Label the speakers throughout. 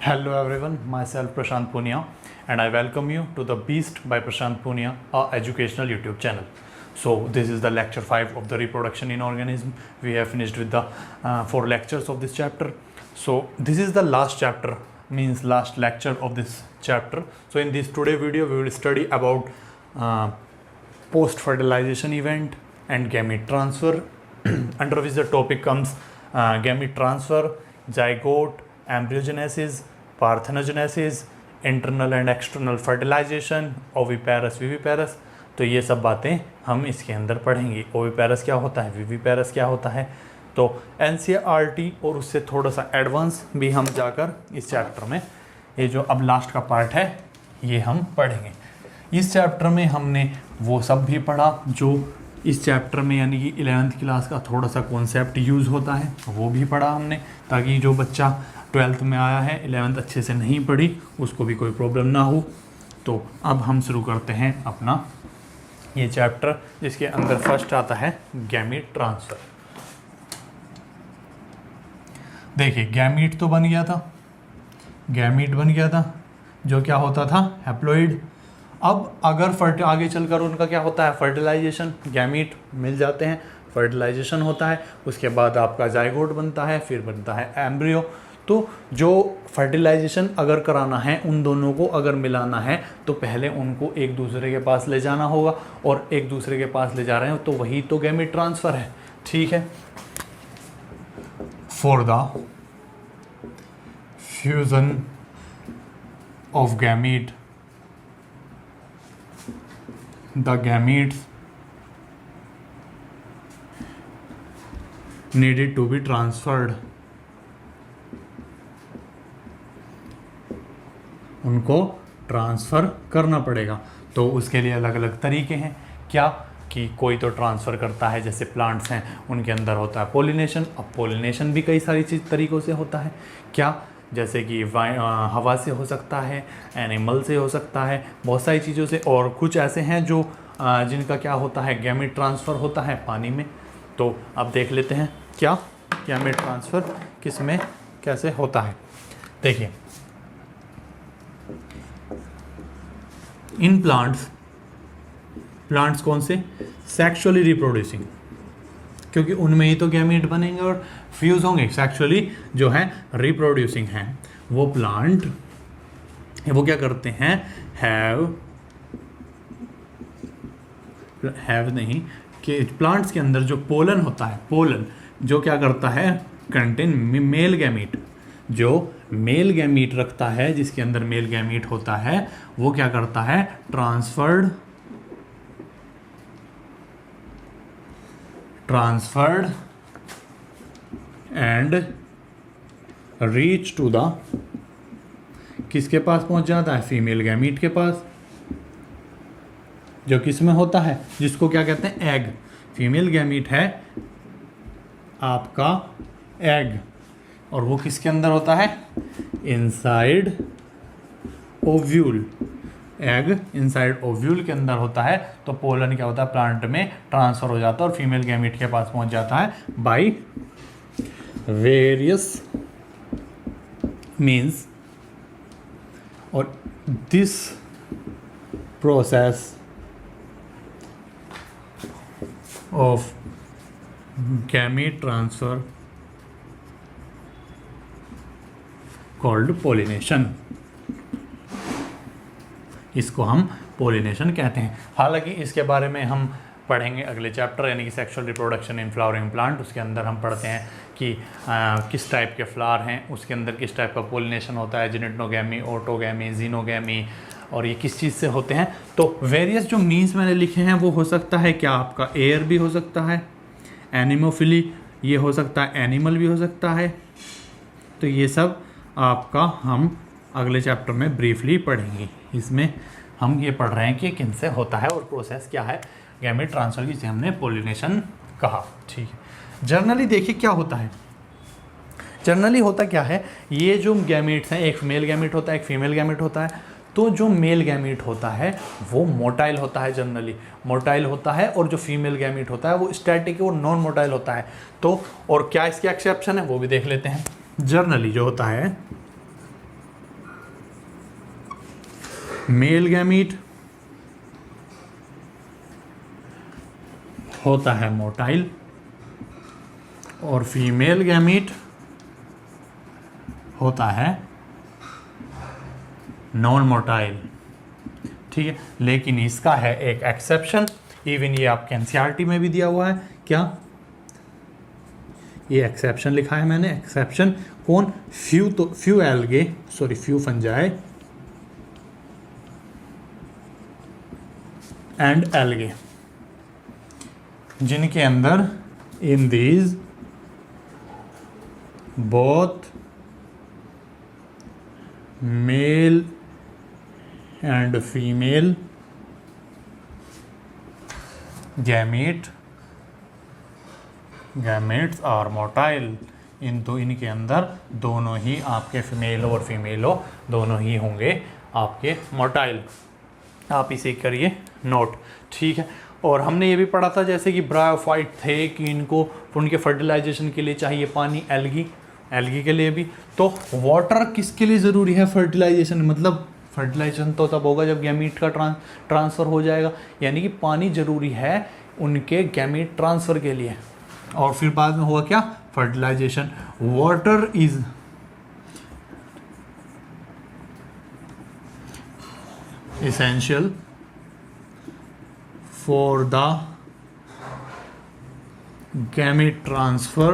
Speaker 1: Hello everyone, myself Prashant Punia and I welcome you to the Beast by Prashant Punia, our educational YouTube channel. So this is the lecture 5 of the reproduction in organism. We have finished with the 4 lectures of this chapter. So this is the last chapter, means last lecture of this chapter. So in this today video we will study about post fertilization event and gamete transfer under which the topic comes gamete transfer, zygote, embryogenesis, parthenogenesis, internal and external fertilization, oviparous viviparous. तो ये सब बातें हम इसके अंदर पढ़ेंगे. Oviparous क्या होता है, विविपेरस क्या होता है. तो एनसीईआरटी और उससे थोड़ा सा एडवांस भी हम जाकर इस चैप्टर में ये जो अब लास्ट का पार्ट है ये हम पढ़ेंगे. इस चैप्टर में हमने वो सब भी पढ़ा जो इस चैप्टर में यानी कि 11th क्लास का थोड़ा सा कॉन्सेप्ट यूज़ होता है वो भी पढ़ा हमने, ताकि जो बच्चा 12th में आया है 11th अच्छे से नहीं पढ़ी उसको भी कोई प्रॉब्लम ना हो. तो अब हम शुरू करते हैं अपना ये चैप्टर जिसके अंदर फर्स्ट आता है गैमीट ट्रांसफ़र. देखिए गैमीट तो बन गया था, गैमीट बन गया था जो क्या होता था हैप्लॉइड. अब अगर आगे चलकर उनका क्या होता है फर्टिलाइजेशन, गैमीट मिल जाते हैं, फर्टिलाइजेशन होता है, उसके बाद आपका जाइगोट बनता है, फिर बनता है एम्ब्रियो. तो जो फर्टिलाइजेशन अगर कराना है उन दोनों को अगर मिलाना है तो पहले उनको एक दूसरे के पास ले जाना होगा और एक दूसरे के पास ले जा रहे हैं तो वही तो गैमीट ट्रांसफ़र है. ठीक है. For the fusion of gamete the gametes needed to be transferred. उनको ट्रांसफ़र करना पड़ेगा. तो उसके लिए अलग अलग तरीके हैं. क्या कि कोई तो ट्रांसफ़र करता है, जैसे प्लांट्स हैं उनके अंदर होता है पोलिनेशन. अब पोलिनेशन भी कई सारी तरीक़ों से होता है. क्या जैसे कि हवा से हो सकता है, एनिमल से हो सकता है, बहुत सारी चीज़ों से. और कुछ ऐसे हैं जो जिनका क्या होता है गैमीट ट्रांसफ़र होता है पानी में. तो अब देख लेते हैं क्या गैमीट ट्रांसफ़र किस में कैसे होता है. देखिए इन प्लांट्स कौन से सेक्सुअली रिप्रोड्यूसिंग, क्योंकि उनमें ही तो गैमीट बनेंगे और फ्यूज़ होंगे. सेक्सुअली जो है रिप्रोड्यूसिंग हैं वो प्लांट वो क्या करते हैं हैव नहीं कि प्लांट्स के अंदर जो पोलन होता है, पोलन जो क्या करता है कंटेन मेल गैमीट, जो मेल गैमीट रखता है जिसके अंदर मेल गैमीट होता है वो क्या करता है transferred and reach to the किसके पास पहुंच जाता है फीमेल गैमीट के पास, जो किस में होता है जिसको क्या कहते हैं एग. फीमेल गैमीट है आपका एग और वो किसके अंदर होता है inside ovule. Egg inside ovule के अंदर होता है. तो पोलन क्या होता है प्लांट में ट्रांसफ़र हो जाता है और फीमेल गैमीट के पास पहुंच जाता है बाय वेरियस मीन्स. और this process of gamete transfer called pollination, इसको हम पोलिनेशन कहते हैं. हालांकि इसके बारे में हम पढ़ेंगे अगले चैप्टर यानी कि sexual reproduction in flowering plant. उसके अंदर हम पढ़ते हैं कि किस टाइप के फ्लावर हैं, उसके अंदर किस टाइप का पोलिनेशन होता है, जिनेटोगैमी, ऑटोगैमी, जीनोगैमी, और ये किस चीज़ से होते हैं. तो वेरियस जो मीन्स मैंने लिखे हैं वो हो सकता है क्या आपका एयर भी हो सकता है, एनिमोफिली ये हो सकता है, एनिमल भी हो सकता है. तो ये सब आपका हम अगले चैप्टर में ब्रीफली पढ़ेंगे. इसमें हम ये पढ़ रहे हैं कि किन से होता है और प्रोसेस क्या है गैमीट ट्रांसफ़र की, जिसे हमने पोलिनेशन कहा. ठीक है. जनरली देखिए क्या होता है, जनरली होता क्या है ये जो गैमीट्स हैं एक मेल गैमीट होता है एक फीमेल गैमीट होता है. तो जो मेल गैमीट होता है वो मोटाइल होता है, जनरली मोटाइल होता है, और जो फीमेल गैमीट होता है वो स्टैटिक और नॉन मोटाइल होता है. तो और क्या इसके एक्सेप्शन है वो भी देख लेते हैं. जनरली जो होता है मेल गैमीट होता है मोटाइल और फीमेल गैमीट होता है नॉन मोटाइल। ठीक है, लेकिन इसका है एक एक्सेप्शन, इवन ये आपके एनसीईआरटी में भी दिया हुआ है। क्या ये एक्सेप्शन लिखा है मैंने? एक्सेप्शन कौन? Few algae, sorry few fungi and algae, जिनके अंदर in these both male and female gametes are motile. इनके अंदर दोनों ही आपके फीमेल और फीमेलो दोनों ही होंगे आपके मोटाइल। आप इसे करिए नोट। ठीक है, और हमने ये भी पढ़ा था जैसे कि ब्रायोफाइट थे कि इनको उनके फर्टिलाइजेशन के लिए चाहिए पानी, एल्गी के लिए भी। तो वाटर किसके लिए ज़रूरी है? फर्टिलाइजेशन, मतलब फर्टिलाइजेशन तो तब होगा जब गैमीट का ट्रांसफ़र हो जाएगा, यानी कि पानी ज़रूरी है उनके गैमीट ट्रांसफ़र के लिए। और फिर बाद में होगा क्या? Fertilization. Water is essential for the gamete transfer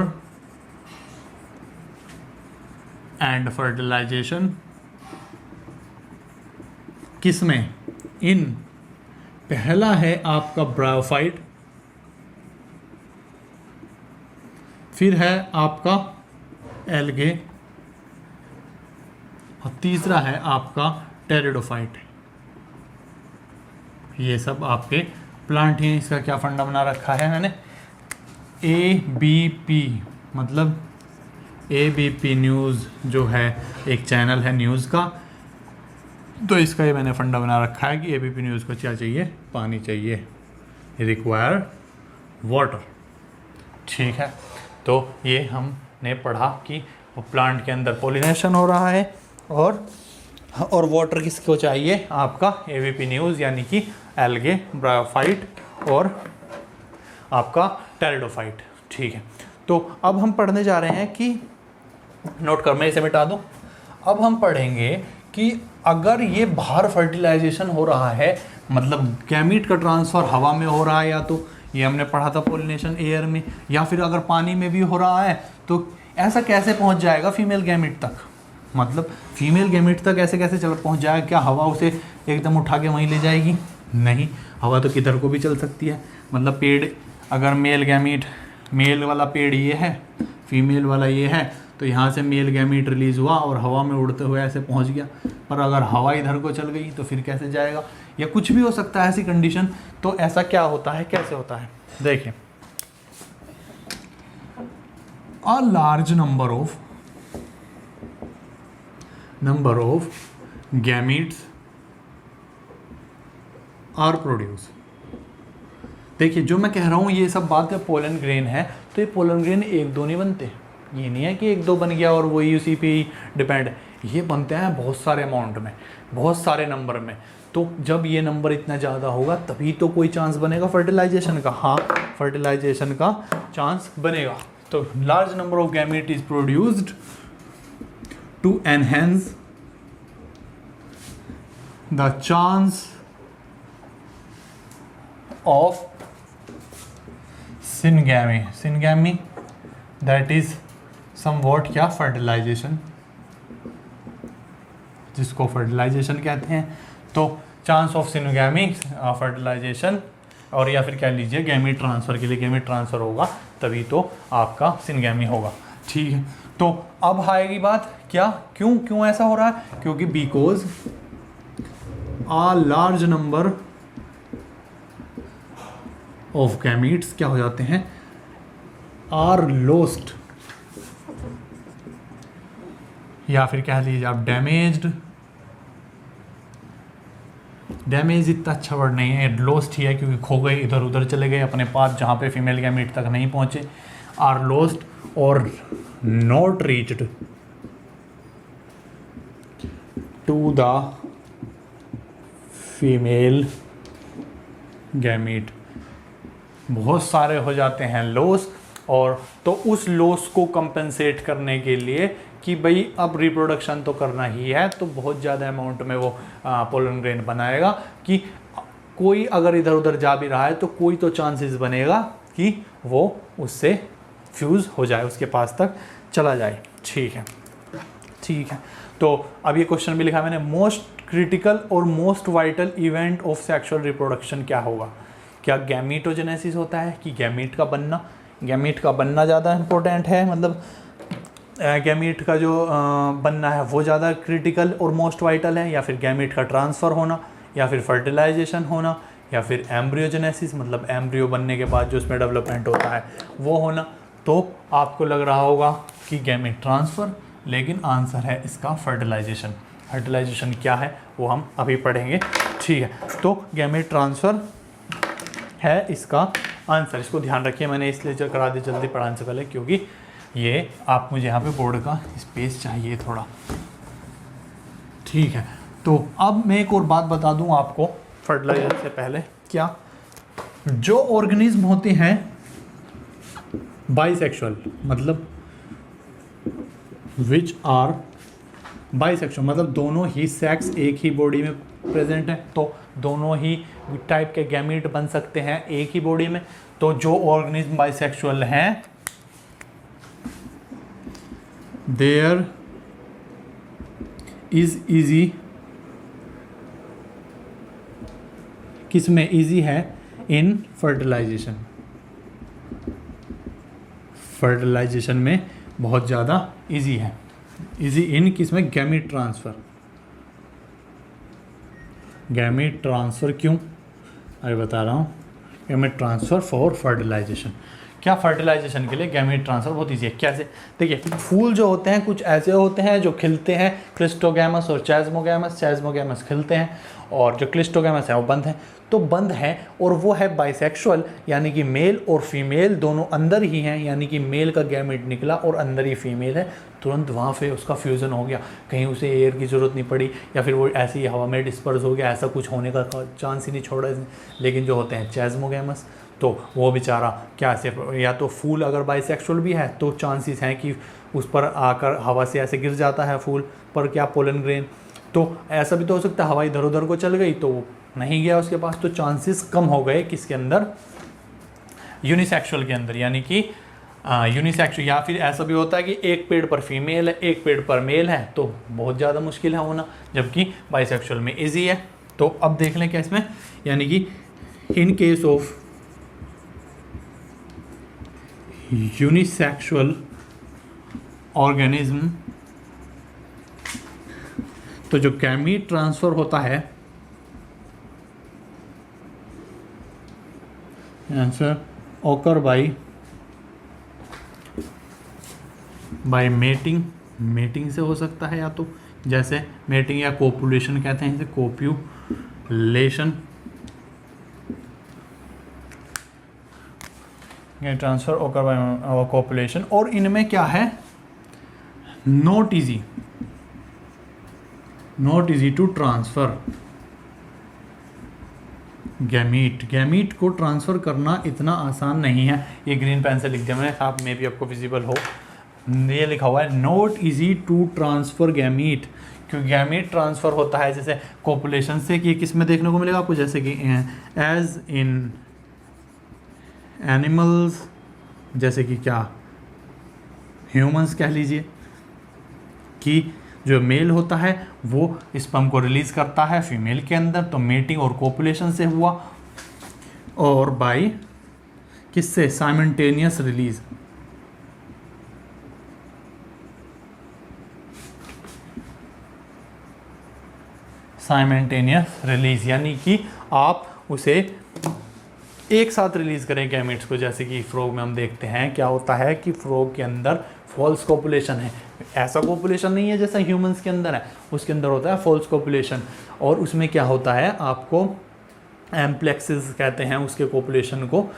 Speaker 1: and fertilization। किसमें? इन पहला है आपका ब्रायोफाइट, फिर है आपका एल्गे, और तीसरा है आपका टेरिडोफाइट। ये सब आपके प्लांट हैं। इसका क्या फंडा बना रखा है मैंने? ABP, मतलब ABP न्यूज़ जो है एक चैनल है न्यूज़ का, तो इसका ये मैंने फंडा बना रखा है कि ABP न्यूज़ को क्या चाहिए? पानी चाहिए, रिक्वायर वाटर। ठीक है, तो ये हमने पढ़ा कि प्लांट के अंदर पोलिनेशन हो रहा है और वाटर किसको चाहिए? आपका ABP न्यूज़, यानी कि एल्गे, ब्रायोफाइट और आपका टेरिडोफाइट। ठीक है, तो अब हम पढ़ने जा रहे हैं कि नोट कर, मैं इसे मिटा दूं। अब हम पढ़ेंगे कि अगर ये बाहर फर्टिलाइजेशन हो रहा है, मतलब गैमीट का ट्रांसफ़र हवा में हो रहा है, या तो ये हमने पढ़ा था पोलिनेशन एयर में, या फिर अगर पानी में भी हो रहा है, तो ऐसा कैसे पहुंच जाएगा फीमेल गैमीट तक? मतलब फीमेल गैमीट तक ऐसे कैसे चल पहुंच जाएगा? क्या हवा उसे एकदम उठा के वहीं ले जाएगी? नहीं, हवा तो किधर को भी चल सकती है। मतलब पेड़, अगर मेल गैमीट, मेल वाला पेड़ ये है, फीमेल वाला ये है, तो यहाँ से मेल गैमीट रिलीज़ हुआ और हवा में उड़ते हुए ऐसे पहुँच गया। पर अगर हवा इधर को चल गई तो फिर कैसे जाएगा? या कुछ भी हो सकता है ऐसी कंडीशन। तो ऐसा क्या होता है, कैसे होता है? देखिए, a large number of gametes are produced। देखिए, जो मैं कह रहा हूँ ये सब बात है पोलन ग्रेन है, तो ये पोलन ग्रेन एक दो नहीं बनते। ये नहीं है कि एक दो बन गया और वही उसी पे ही डिपेंड है। ये बनते हैं बहुत सारे अमाउंट में, बहुत सारे नंबर में। तो जब ये नंबर इतना ज़्यादा होगा तभी तो कोई चांस बनेगा फर्टिलाइजेशन का। हाँ, फर्टिलाइजेशन का चांस बनेगा। तो large number of gamete is produced to enhance the chance of syngamy, that is somewhat क्या? fertilization, जिसको fertilization कहते हैं। तो चांस ऑफ सिनगैमी, फर्टिलाइजेशन, और या फिर कह लीजिए गैमीट ट्रांसफ़र के लिए गैमीट ट्रांसफ़र होगा तभी तो आपका सिनगैमी होगा। ठीक है, तो अब आएगी बात, क्या क्यों ऐसा हो रहा है? क्योंकि because a large number of gametes क्या हो जाते हैं? आर लॉस्ट, या फिर कह लीजिए आप डैमेज्ड। डैमेज इतना अच्छा वर्ड नहीं है, लॉस्ट ही है, क्योंकि खो गए, इधर उधर चले गए अपने पास जहाँ पे फीमेल गैमीट तक नहीं पहुँचे। आर लॉस्ट और not reached to the female gamete. बहुत सारे हो जाते हैं लॉस, और तो उस लॉस को कंपेंसेट करने के लिए कि भाई अब रिप्रोडक्शन तो करना ही है, तो बहुत ज़्यादा अमाउंट में वो पोलन ग्रेन बनाएगा कि कोई अगर इधर उधर जा भी रहा है तो कोई तो चांसेस बनेगा कि वो उससे फ्यूज़ हो जाए, उसके पास तक चला जाए। ठीक है, ठीक है। तो अब ये क्वेश्चन भी लिखा मैंने, मोस्ट क्रिटिकल और most vital event of sexual reproduction क्या होगा? क्या गैमीटोजेनेसिस होता है कि गैमीट का बनना? गैमीट का बनना ज़्यादा इंपॉर्टेंट है, मतलब गैमीट का जो बनना है वो ज़्यादा क्रिटिकल और मोस्ट वाइटल है, या फिर गैमीट का ट्रांसफ़र होना, या फिर फर्टिलाइजेशन होना, या फिर एम्ब्रियोजेनेसिस मतलब एम्ब्रियो बनने के बाद जो उसमें डेवलपमेंट होता है वो होना? तो आपको लग रहा होगा कि गैमीट ट्रांसफ़र, लेकिन आंसर है इसका फर्टिलाइजेशन। फर्टिलाइजेशन क्या है वो हम अभी पढ़ेंगे। ठीक है, तो गैमीट ट्रांसफ़र है इसका आंसर। इसको ध्यान रखिए, मैंने इसलिए करा दी जल्दी पढ़ाने से पहले, क्योंकि ये आप मुझे यहाँ पे बोर्ड का स्पेस चाहिए थोड़ा। ठीक है, तो अब मैं एक और बात बता दूँ आपको फर्टिलाइजर से पहले, क्या जो ऑर्गेनिज्म होते हैं बाइसेक्सुअल, मतलब विच आर बाइसेक्सुअल मतलब दोनों ही सेक्स एक ही बॉडी में प्रेजेंट है, तो दोनों ही टाइप के गैमीट बन सकते हैं एक ही बॉडी में। तो जो ऑर्गेनिज्म बाइसेक्सुअल हैं, देयर इज इजी, किसमें इजी है? इन फर्टिलाइजेशन। फर्टिलाइजेशन में बहुत ज़्यादा इजी है। इजी इन किसमें? Gamete transfer. गैमीट ट्रांसफ़र क्यों? अभी बता रहा हूँ। Gamete transfer for fertilization. क्या फर्टिलाइजेशन के लिए गैमीट ट्रांसफ़र बहुत ईजी है। कैसे? देखिए, फूल जो होते हैं कुछ ऐसे होते हैं जो खिलते हैं, क्लिस्टोगैमस और चैज़्मोगैमस। चैज़्मोगैमस खिलते हैं और जो क्लिस्टोगैमस है वो बंद है। तो बंद है और वो है बाइसेक्सुअल, यानी कि मेल और फीमेल दोनों अंदर ही हैं, यानी कि मेल का गैमीट निकला और अंदर ही फीमेल है, तुरंत वहाँ पे उसका फ्यूज़न हो गया, कहीं उसे एयर की ज़रूरत नहीं पड़ी, या फिर वो ऐसे ही हवा में डिस्पर्स हो गया, ऐसा कुछ होने का चांस ही नहीं छोड़ा इसने। लेकिन जो होते हैं चैज़्मोगैमस, तो वो बेचारा क्या से, या तो फूल अगर बाइसेक्सुअल भी है तो चांसेस हैं कि उस पर आकर हवा से ऐसे गिर जाता है फूल पर क्या पोलन ग्रेन, तो ऐसा भी तो हो सकता है हवा इधर उधर को चल गई तो नहीं गया उसके पास, तो चांसेस कम हो गए किसके अंदर? यूनिसेक्सुअल के अंदर। यानी कि यूनिसेक्सुअल, या फिर ऐसा भी होता है कि एक पेड़ पर फीमेल है एक पेड़ पर मेल है, तो बहुत ज़्यादा मुश्किल है होना, जबकि बाइसेक्सुअल में इजी है। तो अब देख लें क्या इसमें, यानी कि in case of unisexual organism, तो जो गैमीट ट्रांसफ़र होता है, आंसर ओकर बाय मेटिंग। मेटिंग से हो सकता है, या तो जैसे मेटिंग या कोपुलेशन कहते हैं, जैसे copulation, transfer occur by copulation. और इनमें क्या है? Not easy to transfer gamete को ट्रांसफ़र करना इतना आसान नहीं है। ये ग्रीन पेन से लिख दिया मैंने, आप में भी आपको विजिबल हो, ये लिखा हुआ है not easy to transfer gamete, क्योंकि गैमीट ट्रांसफ़र होता है जैसे कोपुलेशन से, कि किस में देखने को मिलेगा आपको, जैसे कि एज इन एनिमल्स, जैसे कि क्या ह्यूमंस कह लीजिए, कि जो मेल होता है वो स्पर्म को रिलीज़ करता है फीमेल के अंदर, तो मेटिंग और कोपुलेशन से हुआ, और बाय किससे? Simultaneous release. साइमल्टेनियस रिलीज यानी कि आप उसे एक साथ रिलीज़ करें गैमेट्स को, जैसे कि फ्रॉग में हम देखते हैं क्या होता है कि फ्रॉग के अंदर फॉल्स कोपुलेशन है, ऐसा कोपुलेशन नहीं है जैसा ह्यूमंस के अंदर है, उसके अंदर होता है फॉल्स कोपुलेशन, और उसमें क्या होता है आपको एम्प्लेक्सिस कहते हैं उसके कोपुलेशन को,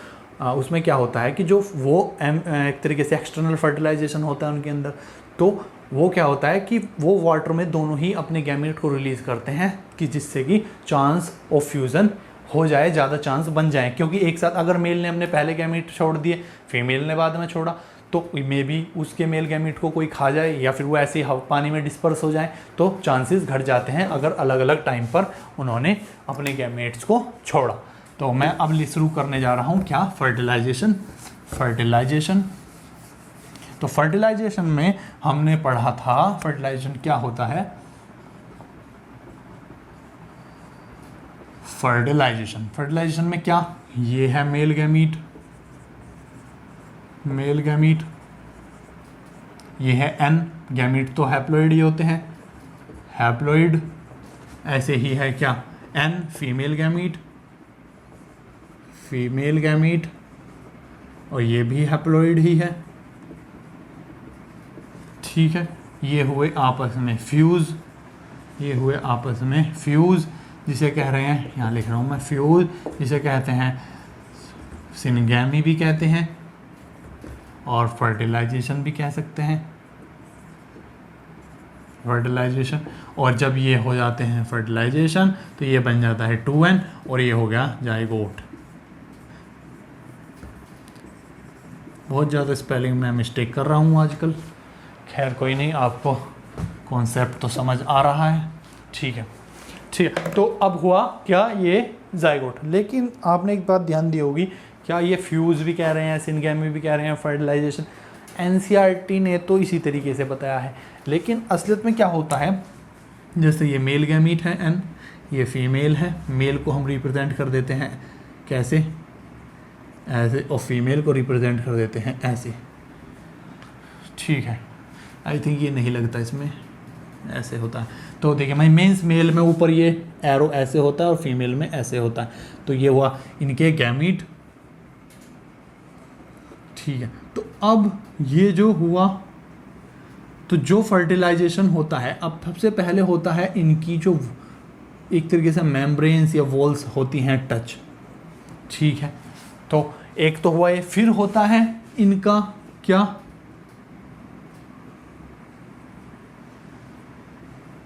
Speaker 1: उसमें क्या होता है कि जो वो एक तरीके से एक्सटर्नल फर्टिलाइजेशन होता है उनके अंदर, तो वो क्या होता है कि वो वाटर में दोनों ही अपने गैमेट को रिलीज़ करते हैं कि जिससे कि चांस ऑफ फ्यूज़न हो जाए, ज़्यादा चांस बन जाए। क्योंकि एक साथ अगर मेल ने अपने पहले गैमेट छोड़ दिए, फीमेल ने बाद में छोड़ा, तो मे बी उसके मेल गैमेट को कोई खा जाए या फिर वो ऐसे ही पानी में डिस्पर्स हो जाए, तो चांसेस घट जाते हैं अगर अलग अलग टाइम पर उन्होंने अपने गैमेट्स को छोड़ा। तो मैं अब शुरू करने जा रहा हूँ क्या, फर्टिलाइजेशन। तो फर्टिलाइजेशन में हमने पढ़ा था फर्टिलाइजेशन क्या होता है। फर्टिलाइजेशन में क्या, ये है मेल गैमीट, ये है एन गैमीट, तो हैप्लॉइड ही होते हैं, हैप्लॉइड। ऐसे ही है क्या, एन फीमेल गैमीट, और ये भी हैप्लॉइड ही है, ठीक है। ये हुए आपस में फ्यूज़, जिसे कह रहे हैं, यहाँ लिख रहा हूँ मैं, फ्यूज़, जिसे कहते हैं सिनगैमी भी कहते हैं और फर्टिलाइजेशन भी कह सकते हैं, फर्टिलाइजेशन। और जब ये हो जाते हैं फर्टिलाइजेशन तो ये बन जाता है 2n और ये हो गया जाइगोट। बहुत ज़्यादा स्पेलिंग में मिस्टेक कर रहा हूँ आजकल, खैर कोई नहीं, आपको कॉन्सेप्ट तो समझ आ रहा है, ठीक है। तो अब हुआ क्या, ये जाइगोट। लेकिन आपने एक बात ध्यान दी होगी, क्या ये फ्यूज़ भी कह रहे हैं, सिनगैमी भी कह रहे हैं, फर्टिलाइजेशन, एनसीईआरटी ने तो इसी तरीके से बताया है। लेकिन असलियत में क्या होता है, जैसे ये मेल गैमीट है एन, ये फीमेल है, मेल को हम रिप्रेजेंट कर देते हैं कैसे, ऐसे, और फीमेल को रिप्रेजेंट कर देते हैं ऐसे, ठीक है। आई थिंक ये नहीं लगता इसमें, ऐसे होता है। तो देखिए भाई, मीन्स मेल में ऊपर ये एरो ऐसे होता है और फीमेल में ऐसे होता है, तो ये हुआ इनके गैमीट, ठीक है। तो अब ये जो हुआ, तो जो फर्टिलाइजेशन होता है, अब सबसे पहले होता है इनकी जो एक तरीके से मेम्ब्रेन्स या वॉल्स होती हैं टच, ठीक है। तो एक तो हुआ ये, फिर होता है इनका क्या,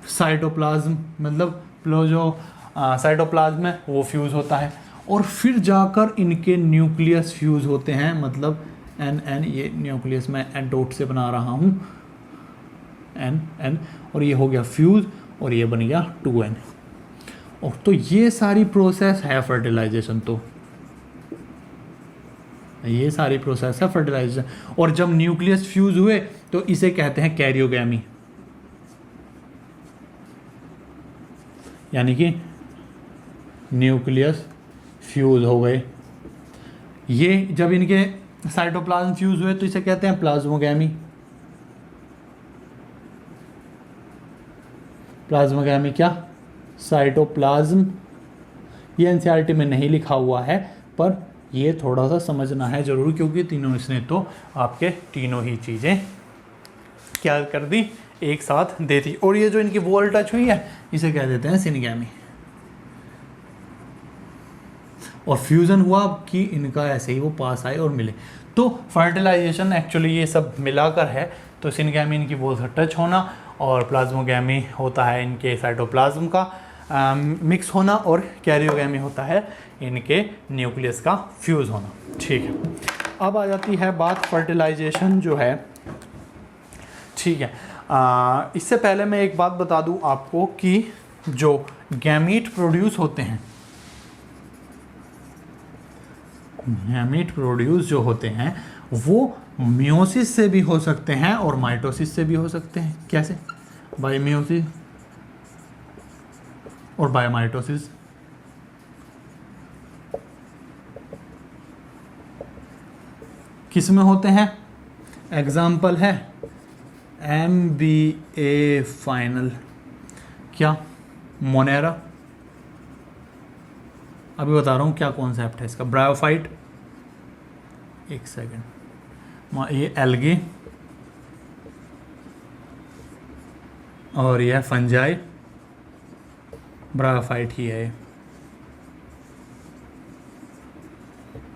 Speaker 1: साइटोप्लाज्म, मतलब जो साइटोप्लाज्म है वो फ्यूज़ होता है, और फिर जाकर इनके न्यूक्लियस फ्यूज़ होते हैं, मतलब एन, ये न्यूक्लियस मैं एन डॉट से बना रहा हूँ, एन, और ये हो गया फ्यूज़, और ये बन गया 2n। और तो ये सारी प्रोसेस है फर्टिलाइजेशन, तो ये सारी प्रोसेस है फर्टिलाइजेशन। और जब न्यूक्लियस फ्यूज़ हुए तो इसे कहते हैं कैरियोगैमी, यानी कि न्यूक्लियस फ्यूज़ हो गए। ये जब इनके साइटोप्लाज्म फ्यूज़ हुए तो इसे कहते हैं प्लाज्मोगैमी। प्लाज्मोगैमी क्या, साइटोप्लाज्म, ये एनसीईआरटी में नहीं लिखा हुआ है, पर ये थोड़ा सा समझना है ज़रूर, क्योंकि तीनों इसने तो आपके तीनों ही चीज़ें क्या कर दी, एक साथ दे दी। और ये जो इनकी वॉल टच हुई है इसे कह देते हैं सिनगैमी। और फ्यूज़न हुआ कि इनका ऐसे ही वो पास आए और मिले, तो फर्टिलाइजेशन एक्चुअली ये सब मिलाकर है। तो सिनगैमी इनकी वॉल से टच होना, और प्लाज्मोगैमी होता है इनके साइटोप्लाज्म का मिक्स होना, और कैरियोगैमी होता है इनके न्यूक्लियस का फ्यूज़ होना, ठीक है। अब आ जाती है बात फर्टिलाइजेशन जो है, ठीक है। इससे पहले मैं एक बात बता दूं आपको कि जो गैमीट प्रोड्यूस होते हैं, गैमीट प्रोड्यूस जो होते हैं वो मियोसिस से भी हो सकते हैं और माइटोसिस से भी हो सकते हैं। कैसे, बाय मियोसिस और बाय माइटोसिस। किस में होते हैं, एग्जाम्पल है MBA फाइनल, क्या, मोनेरा, अभी बता रहा हूँ क्या कॉन्सेप्ट है इसका, ब्रायोफाइट, एक सेकेंड, ये एल्गे, और यह फंजाई, ब्रायोफाइट ही है,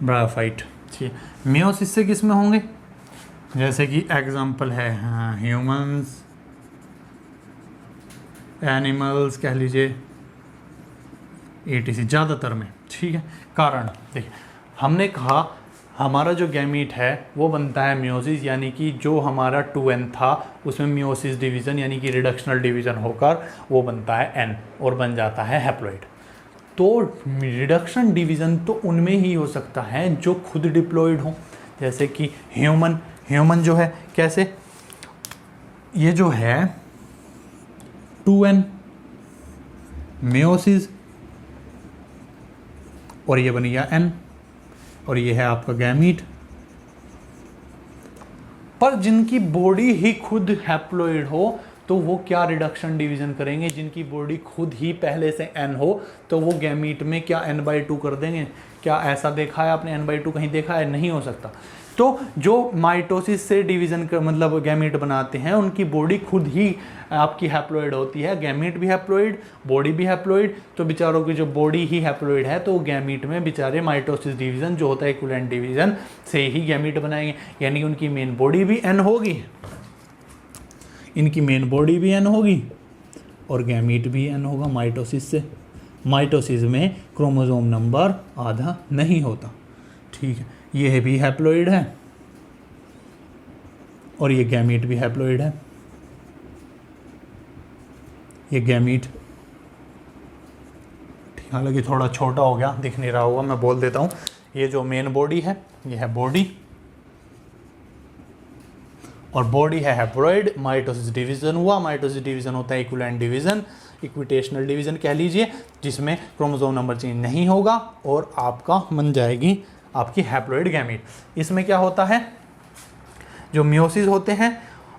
Speaker 1: ब्रायोफाइट, ठीक है। मियोसिस से किस में होंगे, जैसे कि एग्जाम्पल है ह्यूमंस, एनिमल्स कह लीजिए, एटीसी ज़्यादातर में। ठीक है, कारण देखिए हमने कहा हमारा जो गैमीट है वो बनता है मियोसिस, यानी कि जो हमारा 2n था उसमें मियोसिस डिवीज़न यानी कि रिडक्शनल डिवीज़न होकर वो बनता है n और बन जाता है हैप्लॉइड। तो रिडक्शन डिवीज़न तो उनमें ही हो सकता है जो खुद डिप्लॉइड हो, जैसे कि ह्यूमन जो है कैसे, ये जो है 2n मियोसिस और ये बन गया n और ये है आपका गैमीट। पर जिनकी बॉडी ही खुद हैप्लॉइड हो तो वो क्या रिडक्शन डिवीजन करेंगे, जिनकी बॉडी खुद ही पहले से n हो तो वो गैमीट में क्या n/2 कर देंगे। क्या ऐसा देखा है आपने, n/2 कहीं देखा है, नहीं हो सकता। तो जो माइटोसिस से डिवीज़न का मतलब गैमीट बनाते हैं उनकी बॉडी खुद ही आपकी हैप्लॉइड होती है, गैमीट भी हैप्लॉइड, बॉडी भी हैप्लॉइड। तो बेचारों की जो बॉडी ही हैप्लॉइड है तो गैमीट में बेचारे माइटोसिस डिवीज़न जो होता है इक्विवेलेंट डिवीज़न से ही गैमीट बनाएंगे, यानी उनकी मेन बॉडी भी n होगी, इनकी मेन बॉडी भी n होगी और गैमीट भी n होगा माइटोसिस से। माइटोसिस में क्रोमोसोम नंबर आधा नहीं होता। ठीक है, ये भी हैप्लॉइड है और ये गैमीट भी हैप्लॉइड है, ये गैमीट। हालांकि थोड़ा छोटा हो गया, दिख नहीं रहा होगा, मैं बोल देता हूँ। ये जो मेन बॉडी है ये है बॉडी और बॉडी है हैप्लॉइड। माइटोसिस डिवीज़न हुआ, माइटोसिस डिवीज़न होता है इक्विवेलेंट डिवीज़न, इक्विटेशनल डिवीज़न कह लीजिए, जिसमें क्रोमोसोम नंबर चेंज नहीं होगा और आपका बन जाएगी आपकी हैप्लॉइड गैमीट। इसमें क्या होता है, जो मियोसिस होते हैं,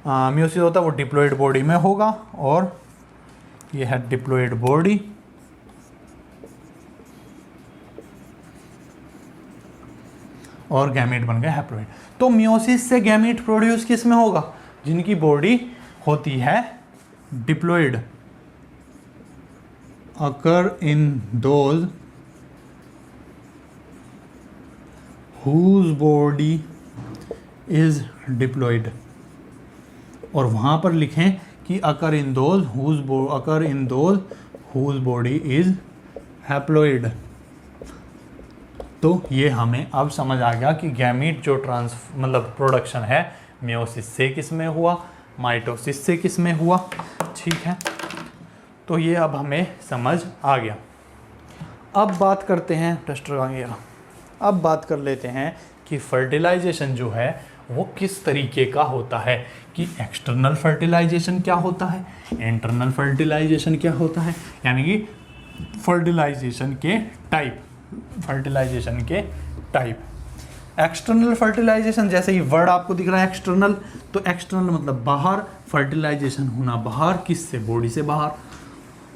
Speaker 1: मियोसिस होता है वो डिप्लॉइड बॉडी में होगा और ये है डिप्लॉइड बॉडी और गैमीट बन गया हैप्लॉइड। तो मियोसिस से गैमीट प्रोड्यूस किस में होगा, जिनकी बॉडी होती है diploid, occur in those whose body is diploid। और वहाँ पर लिखें कि occur in those whose body is haploid। तो ये हमें अब समझ आ गया कि गैमीट जो मतलब प्रोडक्शन है मियोसिस से किस में हुआ, माइटोसिस से किस में हुआ। ठीक है, तो ये अब हमें समझ आ गया। अब बात करते हैं टेस्टर आ गया। अब बात कर लेते हैं कि फर्टिलाइजेशन जो है वो किस तरीके का होता है, कि एक्सटर्नल फर्टिलाइजेशन क्या होता है, इंटरनल फर्टिलाइजेशन क्या होता है, यानी कि फर्टिलाइजेशन के टाइप। एक्सटर्नल फर्टिलाइजेशन, जैसे ही वर्ड आपको दिख रहा है एक्सटर्नल, तो एक्सटर्नल मतलब बाहर, फर्टिलाइजेशन होना बाहर, किससे, बॉडी से बाहर।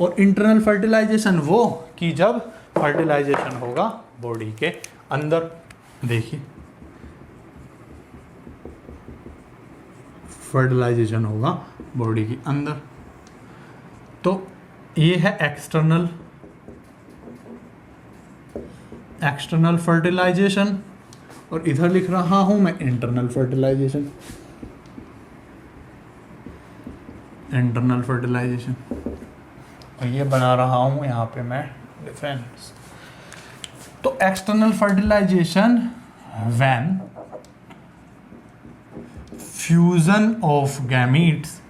Speaker 1: और इंटरनल फर्टिलाइजेशन वो कि जब फर्टिलाइजेशन होगा बॉडी के अंदर। देखिए फर्टिलाइजेशन होगा बॉडी के अंदर, तो ये है एक्सटर्नल फर्टिलाइजेशन और इधर लिख रहा हूं मैं इंटरनल फर्टिलाइजेशन। और ये बना रहा हूं यहाँ पे मैं डिफरेंस। तो external fertilization when fusion of gametes,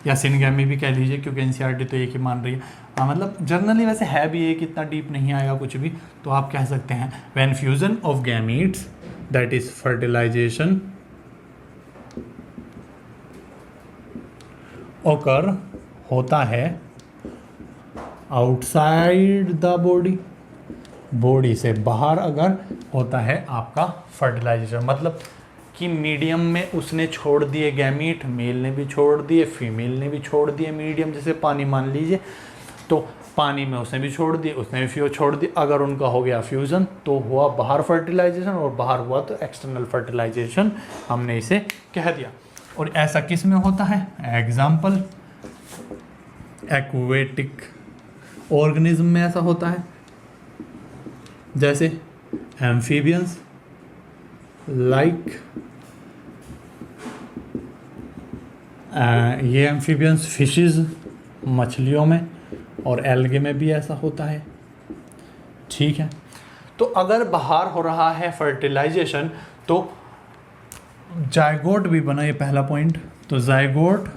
Speaker 1: या सिनगैमी भी कह लीजिए क्योंकि एनसीईआरटी तो एक ही मान रही है। मतलब जर्नली वैसे है भी एक, इतना डीप नहीं आएगा कुछ भी, तो आप कह सकते हैं when fusion of gametes that is fertilization occur होता है आउटसाइड द बॉडी से बाहर अगर होता है आपका फर्टिलाइजेशन, मतलब कि मीडियम में उसने छोड़ दिए गैमीट, मेल ने भी छोड़ दिए, फीमेल ने भी छोड़ दिए मीडियम, जैसे पानी मान लीजिए, तो पानी में उसने भी छोड़ दिए, उसने भी छोड़ दिए। अगर उनका हो गया फ्यूज़न तो हुआ बाहर फर्टिलाइजेशन, और बाहर हुआ तो एक्सटर्नल फर्टिलाइजेशन, हमने इसे कह दिया। और ऐसा किस में होता है, एग्जाम्पल एक्वेटिक ऑर्गेनिज्म में ऐसा होता है, जैसे एम्फीबियंस लाइक ये एम्फीबियंस फिशेस मछलियों में और एल्गे में भी ऐसा होता है। ठीक है, तो अगर बाहर हो रहा है फर्टिलाइजेशन तो जायगोट भी बना, ये पहला पॉइंट। तो जायगोट,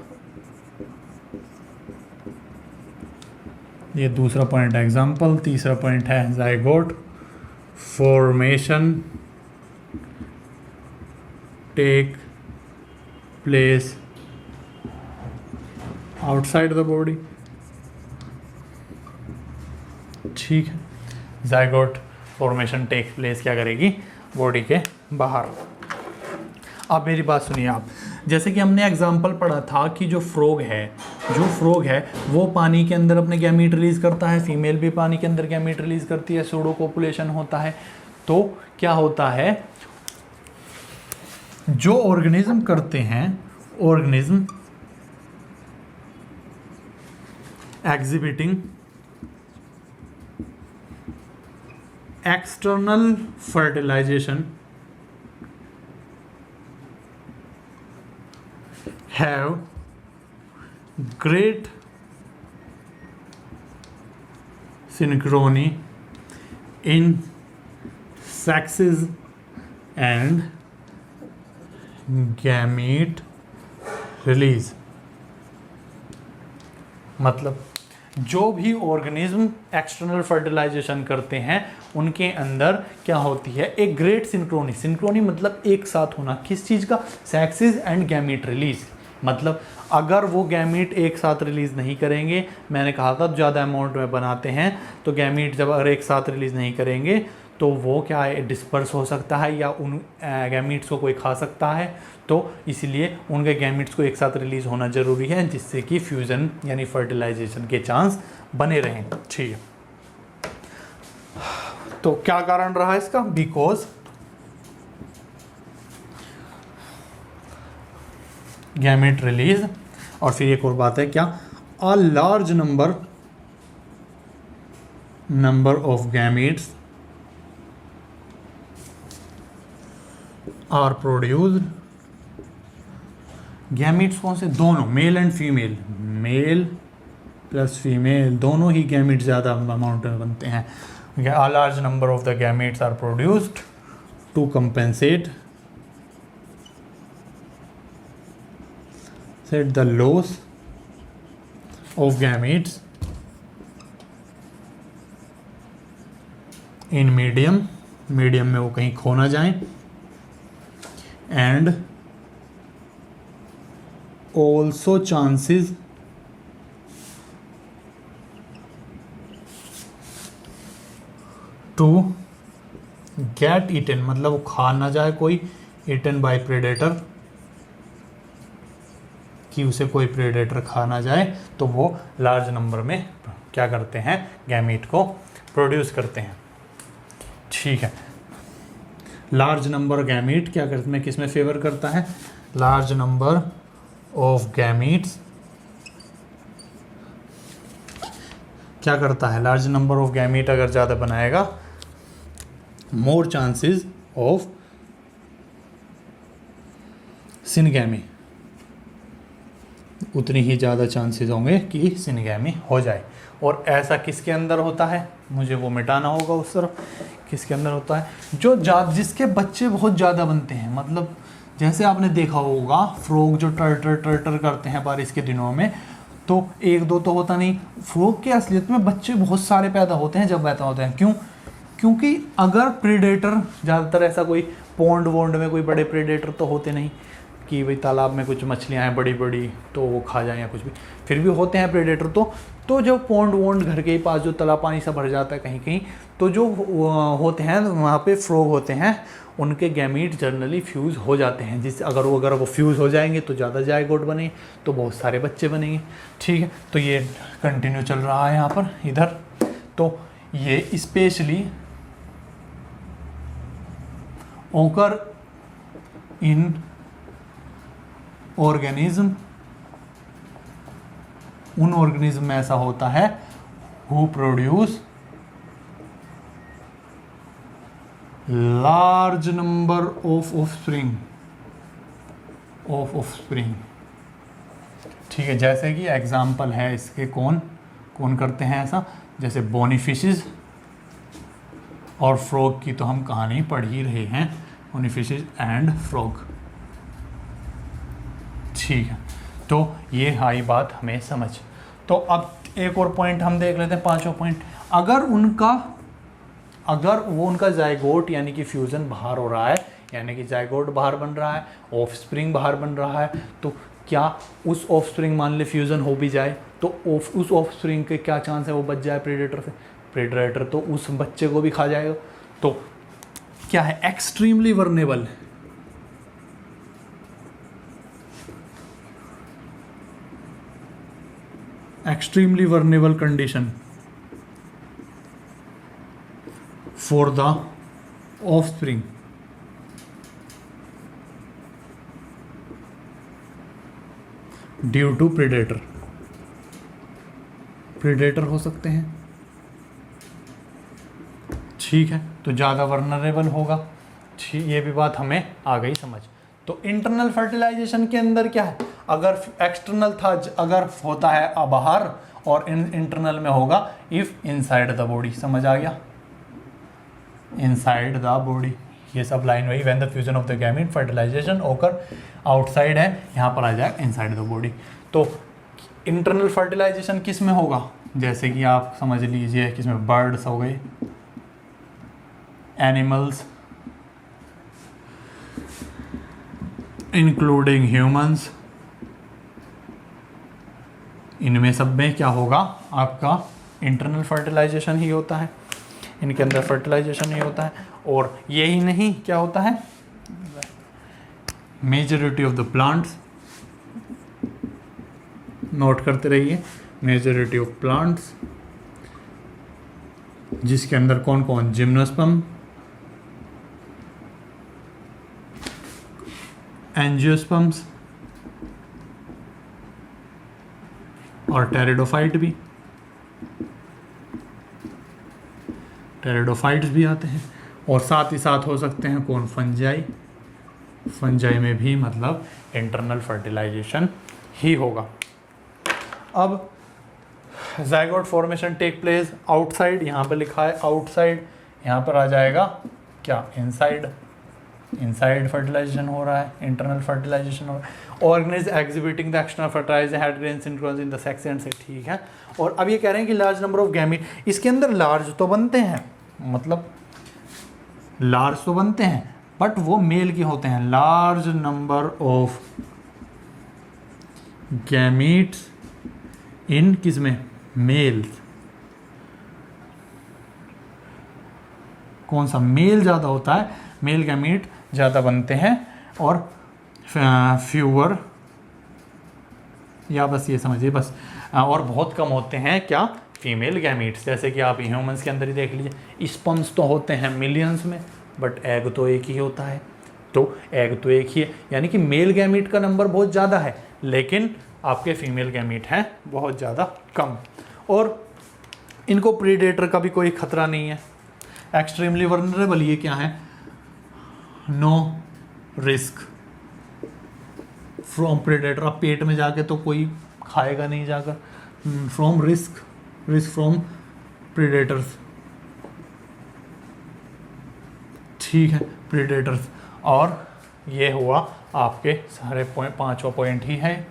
Speaker 1: ये दूसरा पॉइंट एग्जाम्पल। तीसरा पॉइंट है zygote formation take place outside the body. ठीक है, जायगोट फॉर्मेशन टेक प्लेस क्या करेगी, बॉडी के बाहर। अब मेरी बात सुनिए आप, जैसे कि हमने एग्जाम्पल पढ़ा था कि जो फ्रॉग है वो पानी के अंदर अपने गैमीट रिलीज करता है, फीमेल भी पानी के अंदर गैमीट रिलीज करती है, सूडो कोपुलेशन होता है। तो क्या होता है, जो ऑर्गेनिज्म करते हैं, organism exhibiting external fertilization have great synchrony in sexes and gamete release। मतलब जो भी ऑर्गेनिज्म एक्सटर्नल फर्टिलाइजेशन करते हैं उनके अंदर क्या होती है, एक ग्रेट सिंक्रोनी। सिंक्रोनी मतलब एक साथ होना, किस चीज़ का, सेक्सेस एंड गैमीट रिलीज। मतलब अगर वो गैमीट एक साथ रिलीज़ नहीं करेंगे, मैंने कहा था ज़्यादा अमाउंट में बनाते हैं तो गैमीट जब अगर एक साथ रिलीज़ नहीं करेंगे तो वो क्या है, डिस्पर्स हो सकता है या उन गैमीट्स को कोई खा सकता है। तो इसलिए उनके गैमीट्स को एक साथ रिलीज़ होना ज़रूरी है, जिससे कि फ्यूज़न यानी फर्टिलाइजेशन के चांस बने रहें। ठीक है, तो क्या कारण रहा इसका, बिकॉज गैमेट रिलीज। और फिर एक और बात है क्या, a large number of gametes are produced. Gametes कौन से, दोनों, male and female, male plus female दोनों ही गैमेट्स ज़्यादा अमाउंट में बनते हैं। A large number of the gametes are produced to compensate set the loss of gametes in medium में वो कहीं खो ना जाएं, and also chances to get eaten, मतलब वो खा ना जाए कोई, eaten by predator, कि उसे कोई प्रेडेटर खा ना जाए, तो वो लार्ज नंबर में क्या करते हैं, गैमीट को प्रोड्यूस करते हैं। ठीक है, लार्ज नंबर गैमीट क्या करते हैं, किस में फेवर करता है, लार्ज नंबर ऑफ गैमीट्स क्या करता है, लार्ज नंबर ऑफ गैमीट अगर ज़्यादा बनाएगा, मोर चांसेस ऑफ सिनगैमी, उतनी ही ज़्यादा चांसेस होंगे कि सिनगैमी हो जाए। और ऐसा किसके अंदर होता है, मुझे वो मिटाना होगा उस तरफ, किसके अंदर होता है, जो जिसके बच्चे बहुत ज़्यादा बनते हैं। मतलब जैसे आपने देखा होगा फ्रॉग जो टर करते हैं बारिश के दिनों में, तो एक दो तो होता नहीं, फ्रॉग के असलियत में बच्चे बहुत सारे पैदा होते हैं जब पैदा होते हैं। क्यों, क्योंकि अगर प्रेडेटर, ज़्यादातर ऐसा कोई पॉन्ड वोंड में कोई बड़े प्रेडेटर तो होते नहीं कि भाई तालाब में कुछ मछलियाँ हैं बड़ी बड़ी तो वो खा जाएं या कुछ भी, फिर भी होते हैं प्रेडेटर। तो जो पॉन्ड वोंड घर के पास जो तालाब पानी सा भर जाता है कहीं कहीं, तो जो होते हैं वहाँ पे फ्रॉग होते हैं, उनके गैमीट जनरली फ्यूज़ हो जाते हैं, जिससे अगर वो फ्यूज़ हो जाएंगे तो ज़्यादा जायगोट बने तो बहुत सारे बच्चे बनेंगे। ठीक है, तो ये कंटिन्यू चल रहा है यहाँ पर इधर। तो ये स्पेशली ओकर इन ऑर्गेनिज्म, उन ऑर्गेनिज्म में ऐसा होता है who produce large number of offspring. ठीक है, जैसे कि एग्जाम्पल है इसके कौन कौन करते हैं ऐसा, जैसे बोनी फिशेज और फ्रॉग की तो हम कहानी पढ़ ही रहे हैं, बोनी फिशेज एंड फ्रॉग। ठीक है, तो ये आई बात हमें समझ। तो अब एक और पॉइंट हम देख लेते हैं, पांचवा पॉइंट। अगर वो उनका जाइगोट यानी कि फ्यूजन बाहर हो रहा है, यानी कि जाइगोट बाहर बन रहा है, ऑफस्प्रिंग बाहर बन रहा है, तो क्या उस ऑफस्प्रिंग मान ले फ्यूजन हो भी जाए तो उस ऑफस्प्रिंग के क्या चांस है वो बच जाए प्रेडेटर से? प्रेडेटर तो उस बच्चे को भी खा जाएगा। तो क्या है, extremely vulnerable, extremely vulnerable condition for the offspring due to predator हो सकते हैं। ठीक है, तो ज़्यादा वर्नरेबल होगा। ठीक, ये भी बात हमें आ गई समझ। तो इंटरनल फर्टिलाइजेशन के अंदर क्या है, अगर एक्सटर्नल था, अगर होता है बाहर, और इंटरनल में होगा इफ इनसाइड द बॉडी। समझ आ गया, इनसाइड द बॉडी, ये सब लाइन वही। When the fusion of the gamete fertilization occur outside है, यहाँ पर आ जाएगा इनसाइड द बॉडी। तो इंटरनल फर्टिलाइजेशन किस में होगा, जैसे कि आप समझ लीजिए किसमें, बर्ड्स हो गए, एनिमल्स इंक्लूडिंग ह्यूमंस, इनमें सब में क्या होगा आपका इंटरनल फर्टिलाइजेशन ही होता है, इनके अंदर फर्टिलाइजेशन ही होता है। और यही नहीं, क्या होता है, majority of the plants, note करते रहिए, मेजॉरिटी ऑफ प्लांट्स, जिसके अंदर कौन कौन, जिम्नोस्पर्म, एंजियोस्पर्म्स और टेरिडोफाइट भी, टेरिडोफाइट्स भी आते हैं। और साथ ही साथ हो सकते हैं कौन, फंजाई, फंजाई में भी मतलब इंटरनल फर्टिलाइजेशन ही होगा। अब zygote formation take place outside, यहाँ पर लिखा है आउटसाइड, यहाँ पर आ जाएगा क्या, इनसाइड। इनसाइड फर्टिलाइजेशन हो रहा है, इंटरनल फर्टिलाइजेशन हो रहा है। Organism exhibiting the external fertilization had grain synchrony in the sex and से। ठीक है, और अब ये कह रहे हैं कि लार्ज नंबर ऑफ गैमीट, इसके अंदर लार्ज तो बनते हैं, मतलब लार्ज तो बनते हैं, बट वो मेल के होते हैं। लार्ज नंबर ऑफ गैमीट्स इन किसमें, मेल्स। कौन सा, मेल ज़्यादा होता है, मेल गैमीट ज़्यादा बनते हैं, और फ्यूअर, या बस ये समझिए बस, और बहुत कम होते हैं क्या, फीमेल गैमीट्स। जैसे कि आप ह्यूमंस के अंदर ही देख लीजिए, स्पर्म्स तो होते हैं मिलियंस में, बट एग तो एक ही होता है। तो एग तो एक ही है, यानी कि मेल गैमीट का नंबर बहुत ज़्यादा है, लेकिन आपके फीमेल गैमीट हैं बहुत ज़्यादा कम, और इनको प्रीडेटर का भी कोई खतरा नहीं है। एक्सट्रीमली वर्नरेबल, ये क्या है, नो रिस्क फ्रॉम प्रेडेटर। अब पेट में जाके तो कोई खाएगा नहीं जाकर, फ्रॉम रिस्क फ्रॉम प्रेडेटर्स। ठीक है, प्रेडेटर्स। और ये हुआ आपके सारे पॉइंट, पांचवा पॉइंट ही है।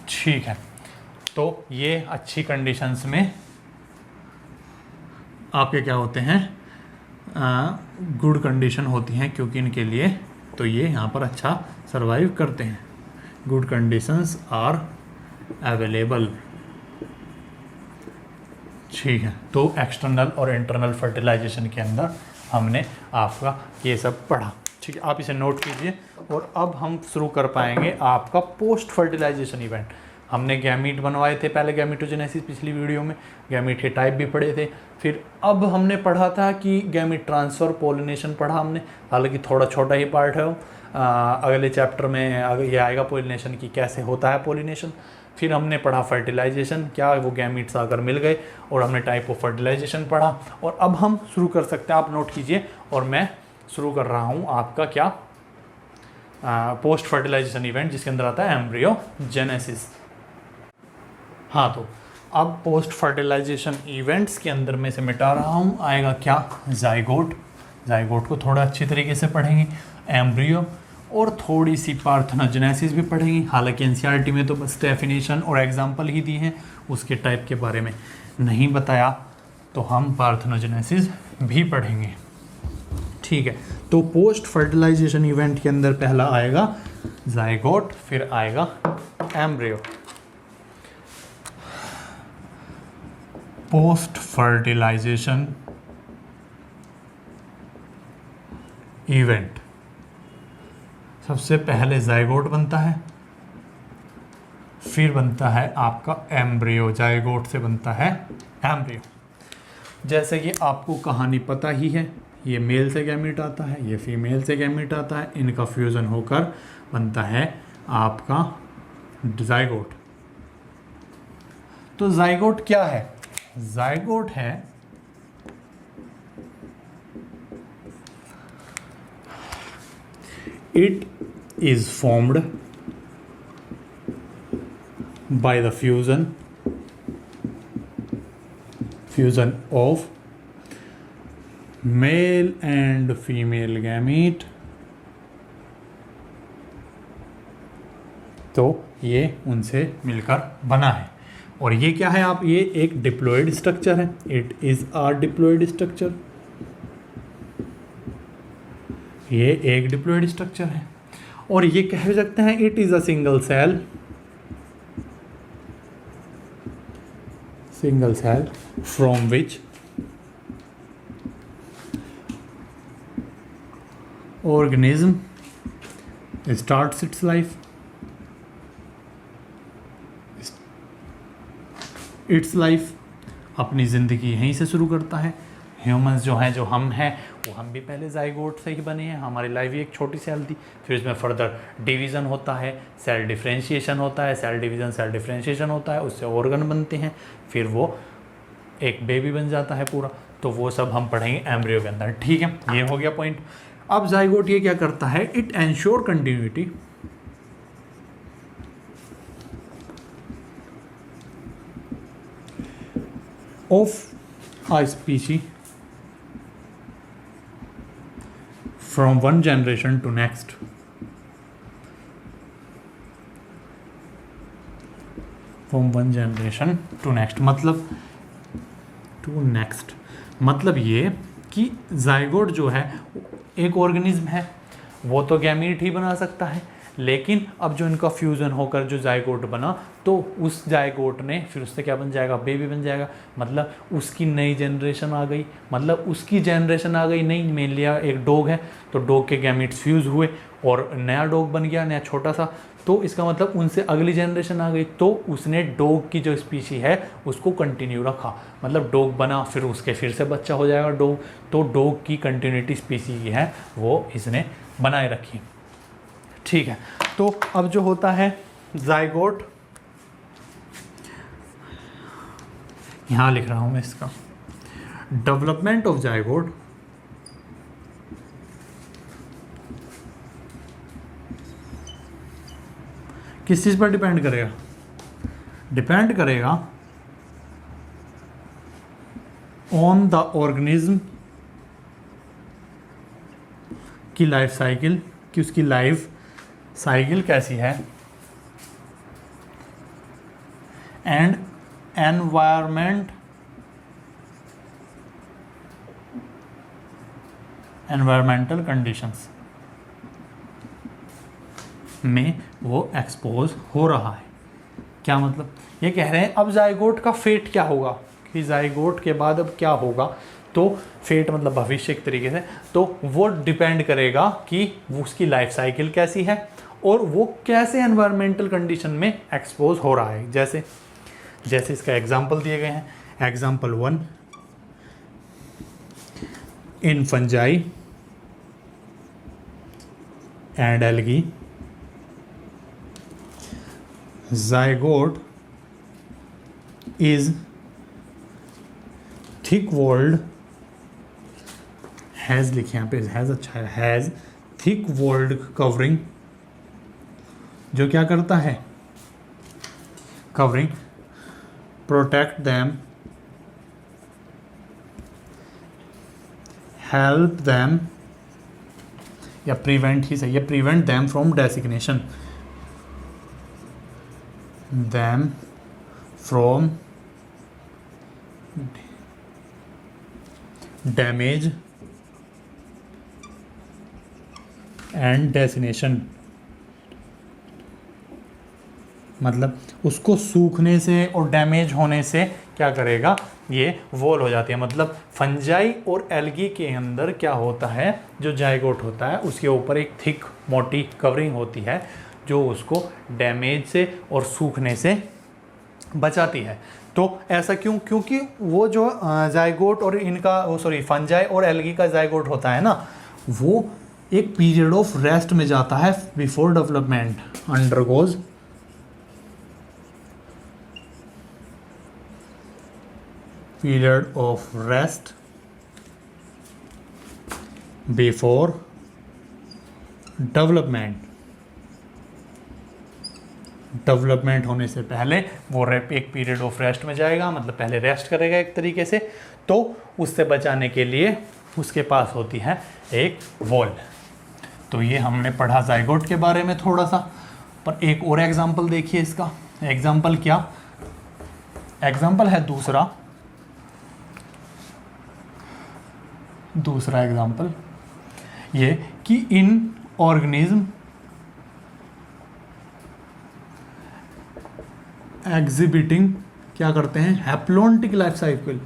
Speaker 1: ठीक है, तो ये अच्छी कंडीशंस में आपके क्या होते हैं, गुड कंडीशन होती हैं, क्योंकि इनके लिए तो ये यहाँ पर अच्छा सरवाइव करते हैं। Good conditions are available. ठीक है, तो एक्सटर्नल और इंटरनल फर्टिलाइजेशन के अंदर हमने आपका ये सब पढ़ा। ठीक है, आप इसे नोट कीजिए। और अब हम शुरू कर पाएंगे आपका पोस्ट फर्टिलाइजेशन इवेंट। हमने गैमीट बनवाए थे पहले, गैमीटोजेनेसिस पिछली वीडियो में, गैमीट के टाइप भी पढ़े थे। फिर अब हमने पढ़ा था कि गैमीट ट्रांसफ़र, पोलिनेशन पढ़ा हमने, हालांकि थोड़ा छोटा ही पार्ट है वो। अगले चैप्टर में ये आएगा पोलिनेशन की, कैसे होता है पोलिनेशन। फिर हमने पढ़ा फर्टिलाइजेशन, क्या वो गैमीट्स आकर मिल गए, और हमने टाइप ऑफ फर्टिलाइजेशन पढ़ा। और अब हम शुरू कर सकते हैं, आप नोट कीजिए, और मैं शुरू कर रहा हूँ आपका क्या पोस्ट फर्टिलाइजेशन इवेंट, जिसके अंदर आता है एम्ब्रियोजेनेसिस। हाँ, तो अब पोस्ट फर्टिलाइजेशन इवेंट्स के अंदर में से मिटा रहा हूँ, आएगा क्या, जाइगोट। जाइगोट को थोड़ा अच्छी तरीके से पढ़ेंगे, एम्ब्रियो, और थोड़ी सी पार्थेनोजेनेसिस भी पढ़ेंगे। हालांकि एनसीईआरटी में तो बस डेफिनेशन और एग्जांपल ही दी हैं, उसके टाइप के बारे में नहीं बताया, तो हम पार्थेनोजेनेसिस भी पढ़ेंगे। ठीक है, तो पोस्ट फर्टिलाइजेशन इवेंट के अंदर पहला आएगा जाइगोट, फिर आएगा एम्ब्रियो। पोस्ट फर्टिलाइजेशन इवेंट, सबसे पहले जाइगोट बनता है, फिर बनता है आपका एम्ब्रियो, जाइगोट से बनता है एम्ब्रियो। जैसे कि आपको कहानी पता ही है, ये मेल से गैमीट आता है, ये फीमेल से गैमीट आता है, इनका फ्यूज़न होकर बनता है आपका जाइगोट। तो जाइगोट क्या है? जाइगोट है it is formed by the fusion of male and female gamete। तो ये उनसे मिलकर बना है। और ये क्या है, आप ये एक डिप्लॉयड स्ट्रक्चर है, it is a diploid structure, ये एक डिप्लॉयड स्ट्रक्चर है। और ये कह सकते हैं it is a single cell from which organism starts its life, अपनी ज़िंदगी यहीं से शुरू करता है। ह्यूमंस जो हैं, जो हम हैं, वो हम भी पहले जाइगोट से ही बने हैं, हमारी लाइफ ही एक छोटी सेल थी। फिर इसमें फर्दर डिवीज़न होता है, सेल डिफ्रेंशिएशन होता है, सेल डिवीज़न सेल डिफ्रेंशिएशन होता है, उससे ऑर्गन बनते हैं, फिर वो एक बेबी बन जाता है पूरा। तो वो सब हम पढ़ेंगे एम्ब्रियो के अंदर। ठीक है, ये हो गया पॉइंट। अब जाइगोट ये क्या करता है, it ensure continuity of a species from one generation to next। from one generation to next मतलब ये कि जाइगोट जो है एक ऑर्गेनिज्म है, वो तो गैमीट ही बना सकता है, लेकिन अब जो इनका फ्यूज़न होकर जो जाइगोट बना, तो उस जाइगोट ने फिर उससे क्या बन जाएगा, बेबी बन जाएगा। मतलब उसकी नई जनरेशन आ गई, मतलब उसकी जनरेशन आ गई नई। मान लिया एक डॉग है, तो डॉग के गैमीट्स फ्यूज़ हुए और नया डॉग बन गया, नया छोटा सा। तो इसका मतलब उनसे अगली जनरेशन आ गई, तो उसने डॉग की जो स्पीशी है उसको कंटिन्यू रखा। मतलब डॉग बना, फिर उसके फिर से बच्चा हो जाएगा डॉग, तो डॉग की कंटिन्यूटी स्पीशी की है वो इसने बनाए रखी। ठीक है, तो अब जो होता है जाइगोट, यहां लिख रहा हूं मैं इसका डेवलपमेंट ऑफ जाइगोट किस चीज पर डिपेंड करेगा? डिपेंड करेगा ऑन द ऑर्गेनिज्म की लाइफ साइकिल, कि उसकी लाइफ साइकिल कैसी है, एंड एनवायरमेंटल कंडीशंस में वो एक्सपोज हो रहा है। क्या मतलब? ये कह रहे हैं अब जाइगोट का फेट क्या होगा, कि जाइगोट के बाद अब क्या होगा। तो फेट मतलब भविष्य एक तरीके से, तो वो डिपेंड करेगा कि उसकी लाइफ साइकिल कैसी है और वो कैसे एनवायरमेंटल कंडीशन में एक्सपोज हो रहा है। जैसे इसका एग्जांपल दिए गए हैं। Example 1, in fungi and algae zygote is thick walled, has लिखे यहाँ पे, हैज अच्छा है, हैज थिक वॉल्ड कवरिंग, जो क्या करता है, covering, protect them, help them, या प्रिवेंट ही सही है, prevent them from designation, them from damage and designation, मतलब उसको सूखने से और डैमेज होने से क्या करेगा, ये वॉल हो जाती है। मतलब फंजाई और एल्गी के अंदर क्या होता है, जो जाइगोट होता है उसके ऊपर एक थिक मोटी कवरिंग होती है जो उसको डैमेज से और सूखने से बचाती है। तो ऐसा क्यों, क्योंकि वो जो जाइगोट और इनका फंजाई और एल्गी का जाइगोट होता है ना, वो एक पीरियड ऑफ रेस्ट में जाता है before development, undergoes period of rest before development, development होने से पहले वो एक पीरियड ऑफ रेस्ट में जाएगा, मतलब पहले रेस्ट करेगा एक तरीके से। तो उससे बचाने के लिए उसके पास होती है एक वॉल। तो ये हमने पढ़ा जाइगोट के बारे में थोड़ा सा, पर एक और एग्जाम्पल देखिए इसका। एग्जाम्पल क्या, एग्जाम्पल है दूसरा एग्जाम्पल ये कि इन ऑर्गेनिज्म एग्जिबिटिंग क्या करते हैं, haplontic life cycle,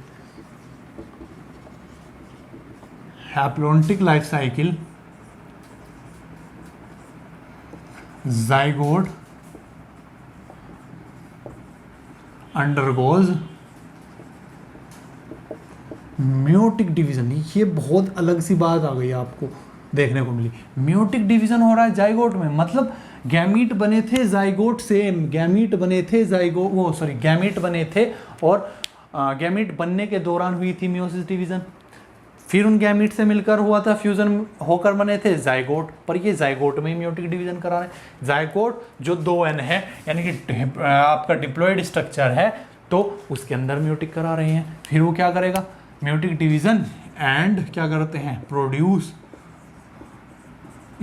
Speaker 1: haplontic life cycle, zygote undergoes meiotic division. ये बहुत अलग सी बात आ गई आपको देखने को मिली, म्यूटिक डिवीजन हो रहा है जाइगोट में। मतलब गैमीट बने थे जाइगोट से, गैमीट बने थे गैमीट बने थे और गैमीट बनने के दौरान हुई थी मियोसिस डिवीजन, फिर उन गैमीट से मिलकर हुआ था, फ्यूजन होकर बने थे जाइगोट। पर ये जाइगोट में ही म्यूटिक डिवीजन करा रहे हैं। जाइगोट जो 2n है, यानी कि आपका डिप्लॉयड स्ट्रक्चर है, तो उसके अंदर म्यूटिक करा रहे हैं। फिर वो क्या करेगा, म्यूटिक डिवीजन एंड क्या करते हैं, प्रोड्यूस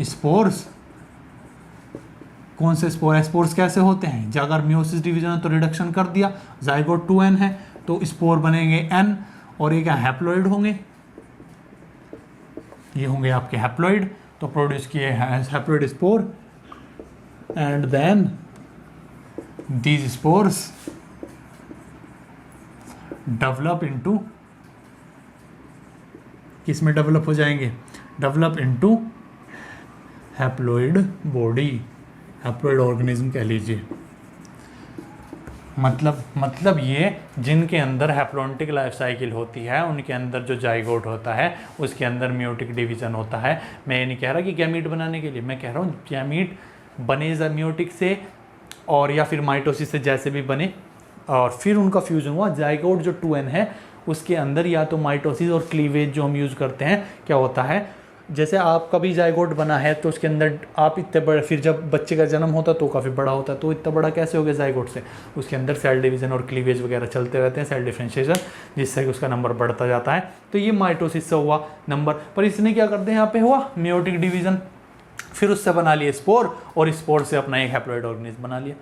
Speaker 1: स्पोर्स। कौन से स्पोर, स्पोर्स कैसे होते हैं, जब अगर मियोसिस डिवीजन है तो रिडक्शन कर दिया, जाइगोट 2n है तो स्पोर बनेंगे n, और ये क्या हैप्लॉइड होंगे, ये होंगे आपके हैप्लॉइड। तो प्रोड्यूस किए haploid spore and then these spores develop into, किस में डेवलप हो जाएंगे, develop into haploid body, haploid organism कह लीजिए। मतलब ये जिनके अंदर हैप्लोन्टिक लाइफ साइकिल होती है, उनके अंदर जो जाइगोट होता है उसके अंदर म्यूटिक डिवीजन होता है। मैं ये नहीं कह रहा कि गैमीट बनाने के लिए, मैं कह रहा हूँ गैमीट बने म्यूटिक से और या फिर माइटोसिस से, जैसे भी बने, और फिर उनका फ्यूजन हुआ। जाइगोट जो 2n है उसके अंदर या तो माइटोसिस और क्लीवेज जो हम यूज़ करते हैं, क्या होता है, जैसे आपका भी जाइगोट बना है तो उसके अंदर आप इतने बड़े, फिर जब बच्चे का जन्म होता है तो काफ़ी बड़ा होता है, तो इतना बड़ा कैसे हो गया जाइगोट से, उसके अंदर सेल डिवीज़न और क्लीवेज वगैरह चलते रहते हैं, सेल डिफ्रेंशिएशन, जिससे उसका नंबर बढ़ता जाता है। तो ये माइटोसिस से हुआ नंबर, पर इसने क्या करते हैं, यहाँ पे हुआ म्यूटिक डिवीज़न, फिर उससे बना लिए स्पोर, और स्पोर से अपना एक हैप्लॉइड ऑर्गेनिज्म बना लिया।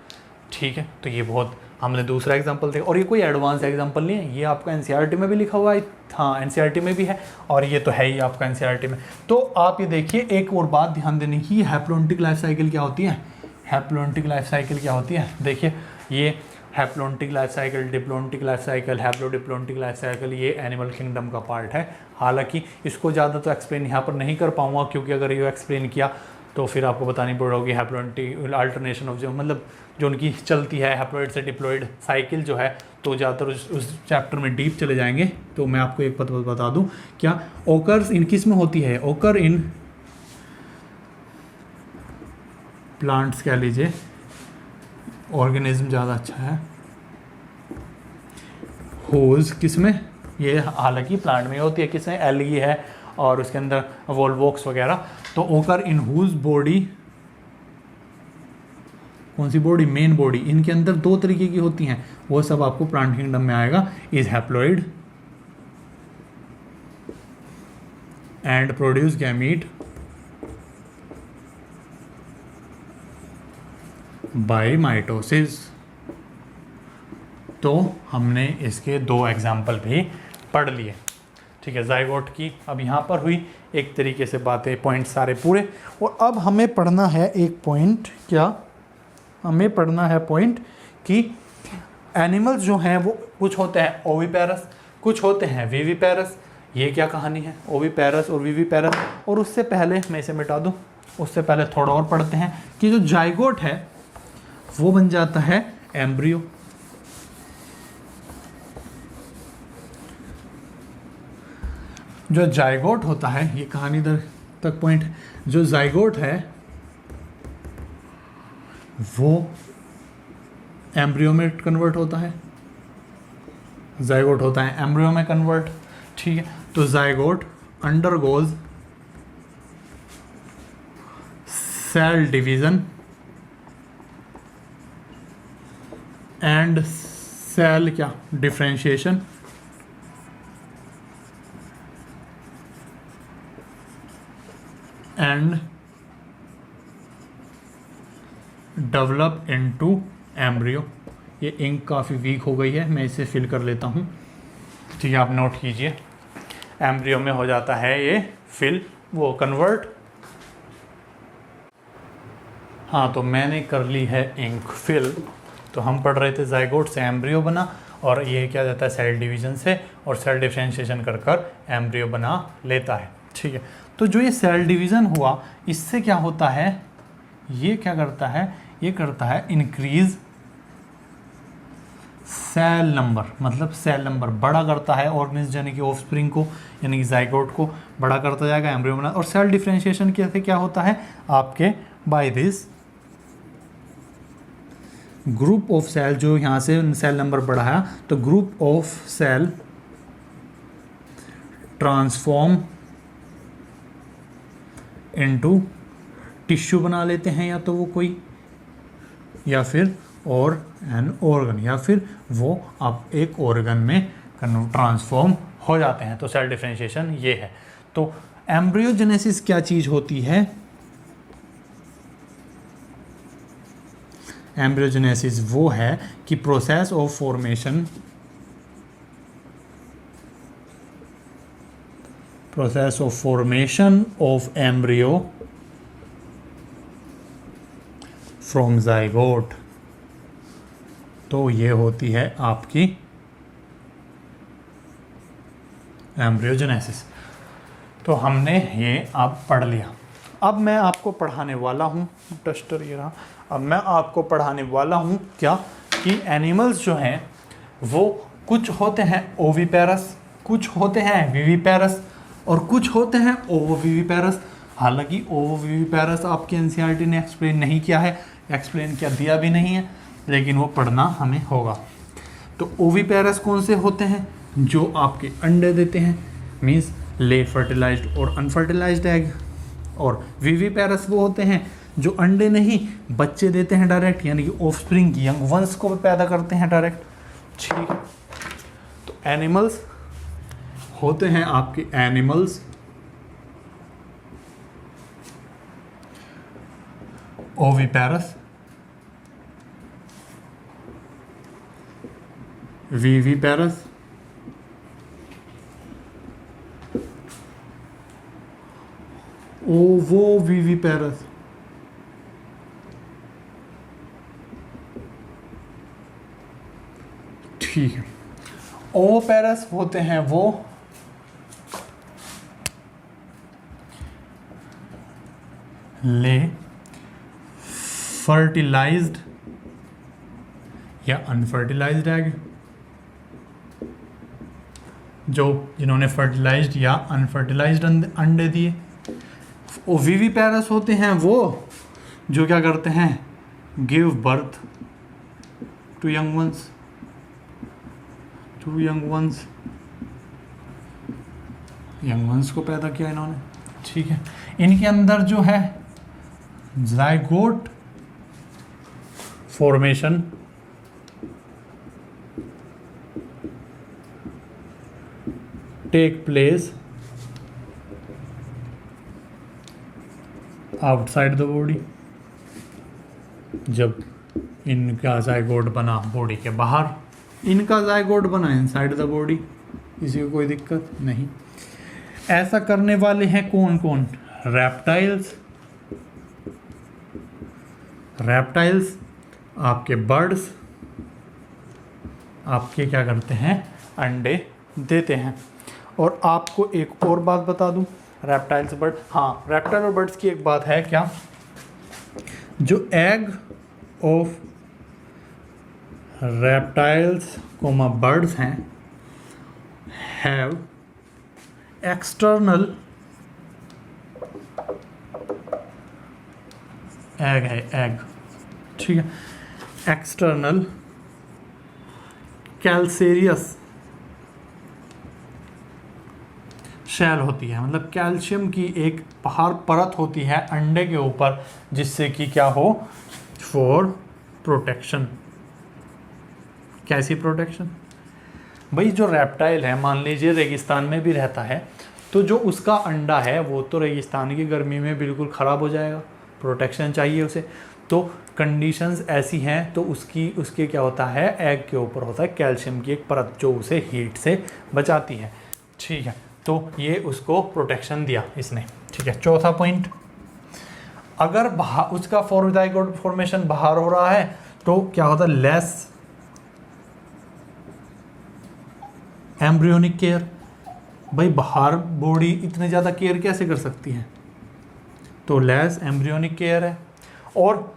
Speaker 1: ठीक है, तो ये बहुत हमने दूसरा एग्जांपल देखा, और ये कोई एडवांस एग्जांपल नहीं है, ये आपका एनसीईआरटी में भी लिखा हुआ है, हाँ एनसीईआरटी में भी है, और ये तो है ही आपका एनसीईआरटी में। तो आप ये देखिए, एक और बात ध्यान देने की, हैप्लोन्टिक लाइफ साइकिल क्या होती है, हैप्लोन्टिक लाइफ साइकिल क्या होती है, देखिए ये haplontic life cycle, diplontic life cycle, haplodiplontic life cycle, ये एनिमल किंगडम का पार्ट है। हालांकि इसको ज़्यादा तो एक्सप्लेन यहाँ पर नहीं कर पाऊँगा, क्योंकि अगर ये एक्सप्लेन किया तो फिर आपको बतानी पड़ेगी हैप्लोन्टिक अल्टरनेशन ऑफ, जो मतलब जो उनकी चलती है हैप्लॉइड से डिप्लॉइड साइकिल जो है, तो ज़्यादातर उस चैप्टर में डीप चले जाएंगे। तो मैं आपको एक बात बता दूं, क्या ओकर्स इन किस में होती है, ओकर इन प्लांट्स कह लीजिए, ऑर्गेनिज्म ज़्यादा अच्छा है। होज किसमें, ये हालांकि प्लांट में होती है, किसमें, एलगी है और उसके अंदर वोल्वोक्स वगैरह। तो ओकर इन हुज बॉडी, कौन सी बॉडी, मेन बॉडी, इनके अंदर 2 तरीके की होती हैं, वो सब आपको प्लांट किंगडम में आएगा। Is haploid and produce gamete by mitosis. तो हमने इसके 2 एग्जाम्पल भी पढ़ लिए, ठीक है, जाइगोट की अब यहाँ पर हुई एक तरीके से बातें, पॉइंट सारे पूरे। और अब हमें पढ़ना है एक पॉइंट, क्या हमें पढ़ना है पॉइंट कि एनिमल्स जो हैं वो कुछ होते हैं ओविपेरस, कुछ होते हैं विविपेरस। ये क्या कहानी है, ओविपेरस और विविपेरस। और उससे पहले मैं इसे मिटा दूं, उससे पहले थोड़ा और पढ़ते हैं कि जो जाइगोट है वो बन जाता है एम्ब्रियो। जो जाइगोट होता है, ये कहानी तक पॉइंट है, जो जाइगोट है वो एम्ब्रियो में कन्वर्ट होता है, जाइगोट होता है एम्ब्रियो में कन्वर्ट, ठीक है। तो zygote undergoes cell division and cell क्या, differentiation and develop into embryo. ये इंक काफ़ी वीक हो गई है, मैं इसे फिल कर लेता हूँ, ठीक है, आप नोट कीजिए। एम्ब्रियो में हो जाता है ये फिल, वो कन्वर्ट। हाँ, तो मैंने कर ली है इंक फिल। तो हम पढ़ रहे थे जाइगोट से एम्ब्रियो बना, और ये क्या जाता है सेल डिवीजन से, और सेल डिफरेंशिएशन कर कर एम्ब्रियो बना लेता है, ठीक है। तो जो ये सेल डिवीज़न हुआ, इससे क्या होता है, ये क्या करता है, ये करता है इंक्रीज सेल नंबर, मतलब सेल नंबर बड़ा करता है ऑर्गेनिज्म यानी कि ऑफस्प्रिंग को, यानी कि जाइगोट को बड़ा करता जाएगा, एम्ब्रियो बना। और सेल डिफरेंशिएशन कैसे क्या होता है आपके, by this group of cell, जो यहाँ से सेल नंबर बढ़ाया तो group of cell transform into tissue बना लेते हैं, या तो वो कोई, या फिर और एन ऑर्गन, या फिर वो अब एक ऑर्गन में ट्रांसफॉर्म हो जाते हैं। तो सेल डिफरेंशिएशन ये है। तो एम्ब्रियोजेनेसिस क्या चीज़ होती है, एम्ब्रियोजेनेसिस वो है कि process of formation, process of formation of embryo from zygote. तो ये होती है आपकी एम्ब्रियोजेनेसिस। तो हमने ये अब पढ़ लिया। अब मैं आपको पढ़ाने वाला हूँ, डस्टर ये रहा, अब मैं आपको पढ़ाने वाला हूँ क्या, कि एनिमल्स जो हैं वो कुछ होते हैं ओविपेरस, कुछ होते हैं विविपेरस, और कुछ होते हैं ओवोविविपेरस। हालांकि ओवोविविपेरस आपके एनसीईआरटी ने एक्सप्लेन नहीं किया है, एक्सप्लेन किया दिया भी नहीं है, लेकिन वो पढ़ना हमें होगा। तो ओविपेरस कौन से होते हैं, जो आपके अंडे देते हैं, मीन्स ले फर्टिलाइज्ड और अनफर्टिलाइज्ड एग। और विविपेरस वो होते हैं जो अंडे नहीं बच्चे देते हैं डायरेक्ट, यानी कि ऑफस्प्रिंग यंग वंस को पैदा करते हैं डायरेक्ट, ठीक। तो एनिमल्स होते हैं आपके एनिमल्स ओविपेरस, विविपेरस, ओवोविविपेरस, ठीक है। ओवोपेरस होते हैं वो ले फर्टिलाइज्ड या अनफर्टिलाइज्ड एग, जो जिन्होंने फर्टिलाइज्ड या अनफर्टिलाइज्ड अंडे दिए। ओविविपेरस होते हैं वो जो क्या करते हैं, give birth to young ones को पैदा किया इन्होंने, ठीक है। इनके अंदर जो है zygote formation take place outside the body. जब इनका जाइगोट बना बॉडी के बाहर, इनका जाइगोट बना इनसाइड द बॉडी, किसी को कोई दिक्कत नहीं। ऐसा करने वाले हैं कौन कौन? रैप्टाइल्स, आपके बर्ड्स, आपके क्या करते हैं, अंडे देते हैं। और आपको एक और बात बता दूं, रैप्टाइल्स बर्ड, हाँ रैप्टाइल और बर्ड्स की एक बात है क्या, जो egg of reptiles comma birds हैं हैव एक्सटर्नल एग है, एग, ठीक है, एक्सटर्नल कैल्सेरियस शेल होती है, मतलब कैल्शियम की एक बाहर परत होती है अंडे के ऊपर, जिससे कि क्या हो, फॉर प्रोटेक्शन। कैसी प्रोटेक्शन? भाई जो रेप्टाइल है, मान लीजिए रेगिस्तान में भी रहता है, तो जो उसका अंडा है वो तो रेगिस्तान की गर्मी में बिल्कुल ख़राब हो जाएगा, प्रोटेक्शन चाहिए उसे। तो कंडीशंस ऐसी हैं, तो उसके क्या होता है, एग के ऊपर होता है कैल्शियम की एक परत जो उसे हीट से बचाती है, ठीक है। तो ये उसको प्रोटेक्शन दिया इसने, ठीक है। चौथा पॉइंट, अगर उसका जाइगोट फॉर्मेशन बाहर हो रहा है तो क्या होता है, लेस एम्ब्रियोनिक केयर। भाई बाहर बॉडी इतने ज़्यादा केयर कैसे कर सकती है, तो लेस एम्ब्रियोनिक केयर है, और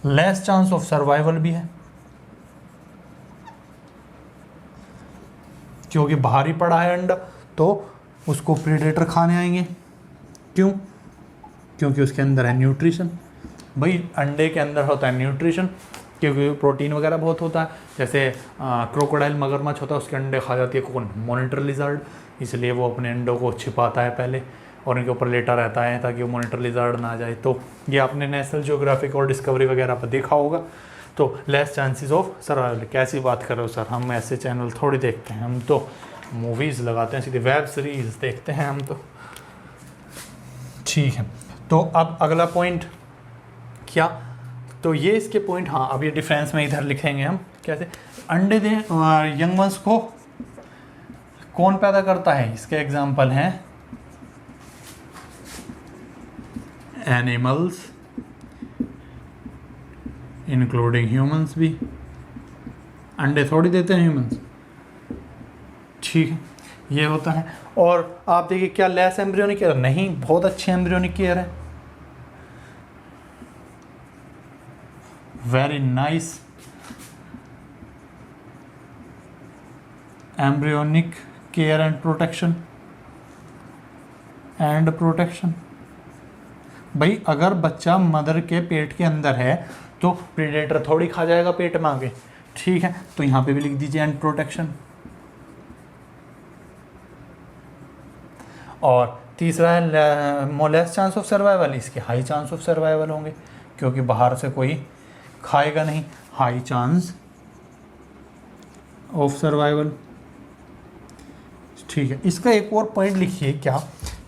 Speaker 1: लेस चांस ऑफ सर्वाइवल भी है, क्योंकि बाहर ही पड़ा है अंडा, तो उसको प्रीडेटर खाने आएंगे। क्यों? क्योंकि उसके अंदर है न्यूट्रिशन। भाई अंडे के अंदर होता है न्यूट्रिशन, क्योंकि प्रोटीन वगैरह बहुत होता है। जैसे क्रोकोडाइल मगरमच्छ होता है, उसके अंडे खा जाती है कौन, मॉनिटर लिजार्ड, इसलिए वो अपने अंडों को छिपाता है पहले और उनके ऊपर लेटा रहता है ताकि वो मॉनिटर लिजार्ड ना आ जाए। तो ये आपने नेशनल ज्योग्राफिक और डिस्कवरी वगैरह पर देखा होगा। तो लेस चांसेस ऑफ सर्वाइवल। कैसी बात कर रहे हो सर, हम ऐसे चैनल थोड़ी देखते हैं, हम तो मूवीज़ लगाते हैं, सीधे वेब सीरीज देखते हैं हम तो, ठीक है। तो अब अगला पॉइंट क्या, तो ये इसके पॉइंट, हाँ अब ये डिफरेंस में इधर लिखेंगे हम कैसे। अंडे दें यंग वंस को कौन पैदा करता है, इसके एग्जाम्पल हैं एनिमल्स इंक्लूडिंग ह्यूमंस भी। अंडे थोड़ी देते हैं ह्यूमंस, ठीक है, ये होता है। और आप देखिए क्या लेस एम्ब्रियोनिक केयर, नहीं बहुत अच्छी एम्ब्रियोनिक केयर है, very nice embryonic care and protection. भाई अगर बच्चा मदर के पेट के अंदर है तो प्रीडेटर थोड़ी खा जाएगा पेट में आके, ठीक है। तो यहाँ पे भी लिख दीजिए एंड प्रोटेक्शन। और तीसरा है लेस चांस ऑफ सर्वाइवल, इसके हाई चांस ऑफ सर्वाइवल होंगे क्योंकि बाहर से कोई खाएगा नहीं, हाई चांस ऑफ सर्वाइवल, ठीक है। इसका एक और पॉइंट लिखिए क्या,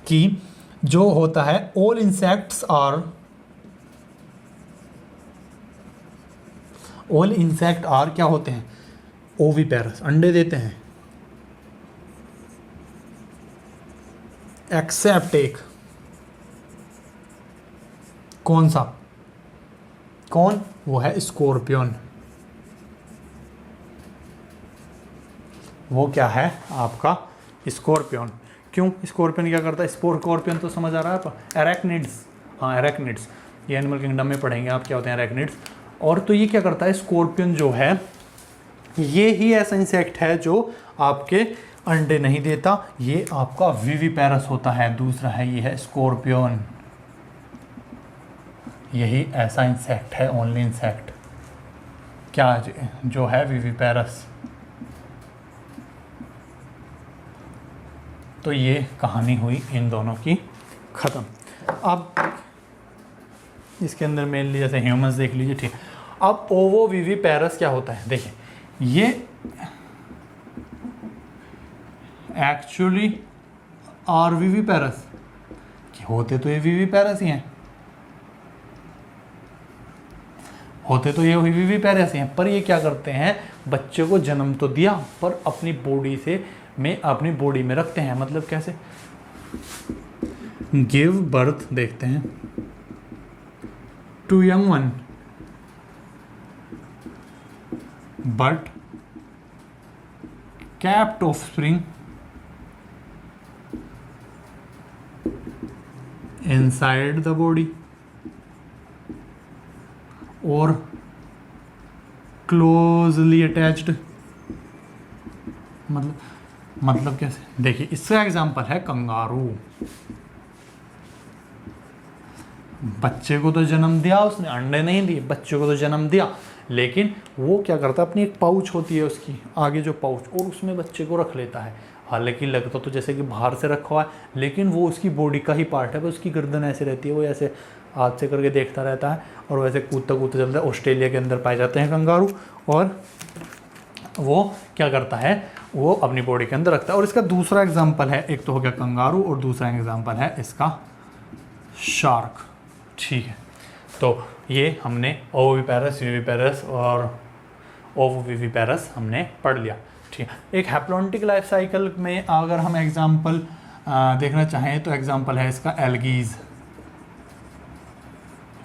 Speaker 1: कि जो होता है ऑल इंसेक्ट्स आर क्या होते हैं, ओविपेरस, अंडे देते हैं, एक्सेप्ट एक, कौन सा, कौन, वो है स्कॉर्पियन। वो क्या है आपका स्कॉर्पियन। क्यों स्कॉर्पियन क्या करता है, स्कॉर्पियन तो समझ आ रहा है आपको, एरेक्निड्स, हाँ एरेक्निड्स, ये एनिमल किंगडम में पढ़ेंगे आप क्या होते हैं एरेक्निड्स। और तो ये क्या करता है, स्कॉर्पियन जो है ये ही ऐसा इंसेक्ट है जो आपके अंडे नहीं देता, ये आपका विविपेरस होता है। दूसरा है ये है स्कॉर्पियन, यही ऐसा इंसेक्ट है, ओनली इंसेक्ट, क्या जो है विविपेरस। तो ये कहानी हुई इन दोनों की ख़त्म। अब इसके अंदर मेनली जैसे ह्यूमंस देख लीजिए, ठीक। अब ओवो विविपेरस क्या होता है, देखिए ये एक्चुअली आर विविपेरस होते तो ये विविपेरस ही हैं, होते तो ये विविपेरस ही हैं, पर ये क्या करते हैं, बच्चे को जन्म तो दिया पर अपनी बॉडी से में अपनी बॉडी में रखते हैं। मतलब कैसे, गिव बर्थ देखते हैं to young one but kept offspring inside the body or closely attached। मतलब कैसे, देखिए इसका एग्जांपल है कंगारू। बच्चे को तो जन्म दिया उसने, अंडे नहीं दिए, बच्चे को तो जन्म दिया, लेकिन वो क्या करता है, अपनी एक पाउच होती है उसकी आगे जो पाउच, और उसमें बच्चे को रख लेता है। हालांकि लगता तो जैसे कि बाहर से रखा हुआ है, लेकिन वो उसकी बॉडी का ही पार्ट है। बस उसकी गर्दन ऐसे रहती है, वो ऐसे हाथ से करके देखता रहता है और वैसे कूदता कूदता चलता है। ऑस्ट्रेलिया के अंदर पाए जाते हैं कंगारू, और वो क्या करता है, वो अपनी बॉडी के अंदर रखता है। और इसका दूसरा एग्जाम्पल है, एक तो हो गया कंगारू और दूसरा एग्जाम्पल है इसका शार्क। ठीक है, तो ये हमने ओविपेरस, विविपेरस और ओवोविविपेरस हमने पढ़ लिया। ठीक है, एक हैप्लॉन्टिक लाइफ साइकिल में अगर हम एग्जाम्पल देखना चाहें तो एग्जाम्पल है इसका एल्गीज,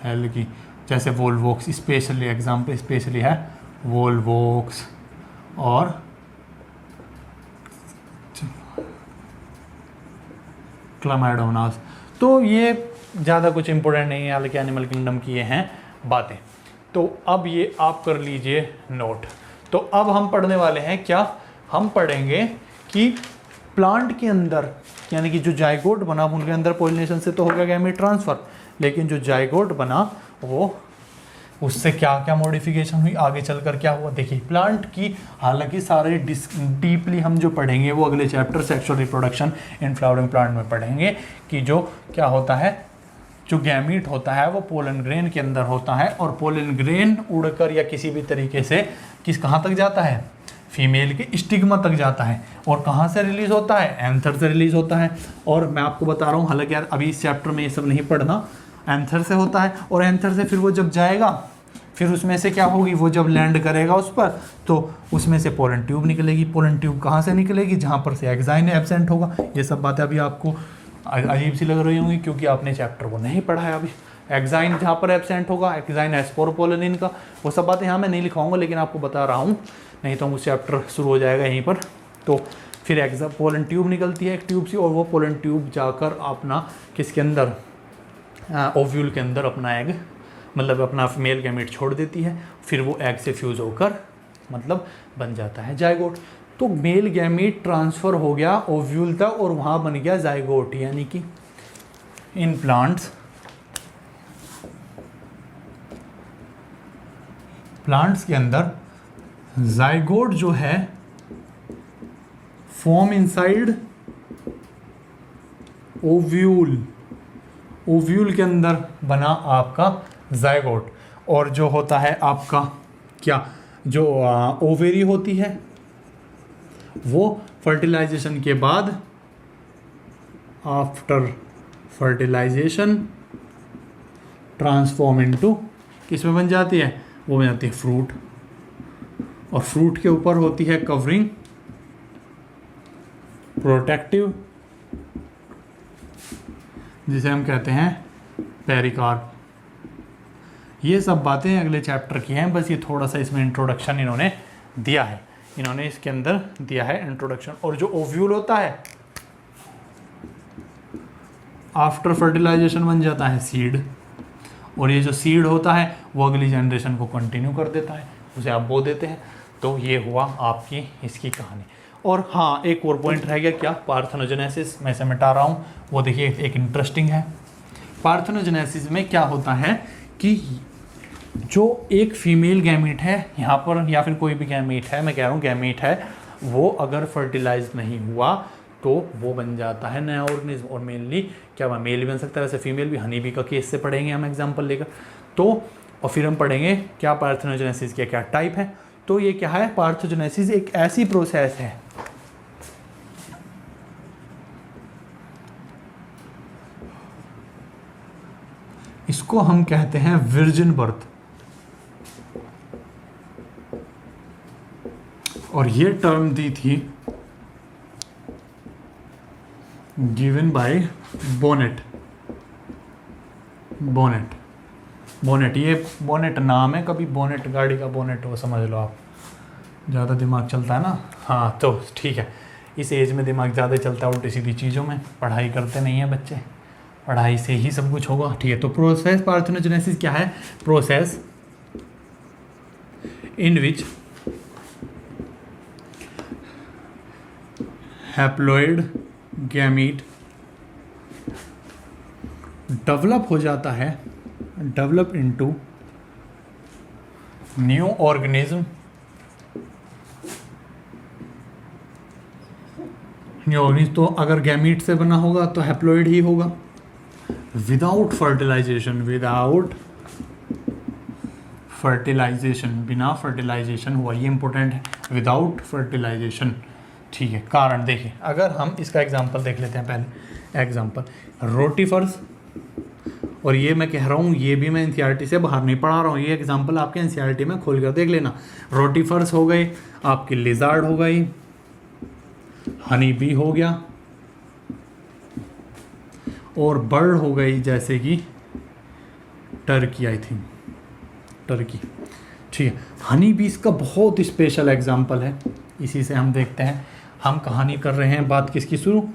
Speaker 1: एल्गी जैसे वोल्वोक्स, स्पेशली एग्जाम्पल स्पेशली है वोल्वोक्स और क्लामाइडोनास। तो ये ज़्यादा कुछ इंपॉर्टेंट नहीं है, हालांकि एनिमल किंगडम की ये हैं बातें। तो अब ये आप कर लीजिए नोट। तो अब हम पढ़ने वाले हैं क्या, हम पढ़ेंगे कि प्लांट के अंदर यानी कि जो जाइगोट बना उनके अंदर पॉलिनेशन से तो हो गया गैमेट ट्रांसफर, लेकिन जो जाइगोट बना वो उससे क्या क्या मॉडिफिकेशन हुई, आगे चलकर क्या हुआ। देखिए प्लांट की हालांकि सारे डीपली हम जो पढ़ेंगे वो अगले chapter sexual reproduction in flowering plant में पढ़ेंगे कि जो क्या होता है, जो गैमीट होता है वो पोलन ग्रेन के अंदर होता है, और पोलन ग्रेन उड़कर या किसी भी तरीके से कहाँ तक जाता है, फीमेल के स्टिग्मा तक जाता है, और कहाँ से रिलीज होता है, एंथर से रिलीज होता है। और मैं आपको बता रहा हूँ, हालांकि यार अभी इस चैप्टर में ये सब नहीं पढ़ना, एंथर से होता है, और एंथर से फिर वो जब जाएगा फिर उसमें से क्या होगी, वो जब लैंड करेगा उस पर तो उसमें से पोलन ट्यूब निकलेगी। पोलन ट्यूब कहाँ से निकलेगी, जहाँ पर से एग्जाइन एब्सेंट होगा। ये सब बातें अभी आपको अजीब सी लग रही होंगी क्योंकि आपने चैप्टर को नहीं पढ़ा है अभी। एग्जाइन जहाँ पर एब्सेंट होगा, एग्जाइन एस्पोरोपोलिन का, वो सब बातें यहाँ मैं नहीं लिखाऊंगा, लेकिन आपको बता रहा हूँ, नहीं तो उस चैप्टर शुरू हो जाएगा यहीं पर। तो फिर पोलन ट्यूब निकलती है एक ट्यूब से, और वो पोलन ट्यूब जाकर अपना किसके अंदर, ओव्यूल के अंदर अपना एग मतलब अपना मेल गैमेट छोड़ देती है। फिर वो एग से फ्यूज़ होकर मतलब बन जाता है जाइगोट। तो मेल गैमेट ट्रांसफ़र हो गया ओव्यूल तक और वहाँ बन गया जाइगोट। यानी कि इन प्लांट्स के अंदर जाइगोट जो है फॉर्म इनसाइड ओव्यूल, ओव्यूल के अंदर बना आपका जाइगोट। और जो होता है आपका क्या, जो ओवेरी होती है वो फर्टिलाइजेशन के बाद, आफ्टर फर्टिलाइजेशन ट्रांसफॉर्म इनटू किस में बन जाती है, वो बन जाती है फ्रूट। और फ्रूट के ऊपर होती है कवरिंग प्रोटेक्टिव, जिसे हम कहते हैं पेरिकार्प। ये सब बातें अगले चैप्टर की हैं, बस ये थोड़ा सा इसमें इंट्रोडक्शन इन्होंने दिया है, इन्होंने इसके अंदर दिया है इंट्रोडक्शन। और जो ओव्यूल होता है आफ्टर फर्टिलाइजेशन बन जाता है सीड, और ये जो सीड होता है वो अगली जनरेशन को कंटिन्यू कर देता है, उसे आप बो देते हैं। तो ये हुआ आपकी इसकी कहानी। और हाँ, एक और पॉइंट रह गया क्या, पार्थेनोजेनेसिस, मैं इसे मिटा रहा हूँ, वो देखिए एक इंटरेस्टिंग है। पार्थेनोजेनेसिस में क्या होता है कि जो एक फीमेल गैमीट है यहाँ पर, या फिर कोई भी गैमीट है, मैं कह रहा हूँ गैमीट है, वो अगर फर्टिलाइज नहीं हुआ तो वो बन जाता है नया ऑर्गेनिज्म। और मेनली क्या हुआ, मेल भी बन सकता है, वैसे फीमेल भी। हनी बी का केस से पढ़ेंगे हम एग्जांपल लेकर। तो और फिर हम पढ़ेंगे क्या पार्थेनोजेनेसिस के क्या टाइप है। तो ये क्या है, पार्थेनोजेनेसिस एक ऐसी प्रोसेस है इसको हम कहते हैं विर्जिन बर्थ। और ये टर्म दी थी गिवन बाय बोनेट। बोनेट ये बोनेट नाम है, कभी बोनेट गाड़ी का बोनेट हो समझ लो आप, ज़्यादा दिमाग चलता है ना। हाँ तो ठीक है, इस एज में दिमाग ज़्यादा चलता है उल्टी सीधी चीज़ों में, पढ़ाई करते नहीं हैं बच्चे, पढ़ाई से ही सब कुछ होगा। ठीक है, तो प्रोसेस पार्थेनोजेनेसिस क्या है, process in which haploid gamete develop हो जाता है, develop into new organism, new organism. तो अगर गैमीट से बना होगा तो हैप्लॉइड ही होगा। विदाउट फर्टिलाइजेशन, बिना फर्टिलाइजेशन हुआ, ये इंपॉर्टेंट है, विदाउट फर्टिलाइजेशन। ठीक है, कारण देखिए, अगर हम इसका एग्जांपल देख लेते हैं पहले। एग्जांपल रोटीफर्स, और ये मैं कह रहा हूँ, ये भी मैं एनसीईआरटी से बाहर नहीं पढ़ा रहा हूँ, ये एग्जांपल आपके एनसीईआरटी में खोल कर देख लेना। रोटीफर्स हो गए, आपकी लिजार्ड हो गई, हनी बी हो गया, और बर्ड हो गई जैसे कि टर्की, आई थिंक टर्की। ठीक है, हनी बी इसका बहुत स्पेशल एग्जांपल है, इसी से हम देखते हैं। हम कहानी कर रहे हैं, बात किसकी शुरू,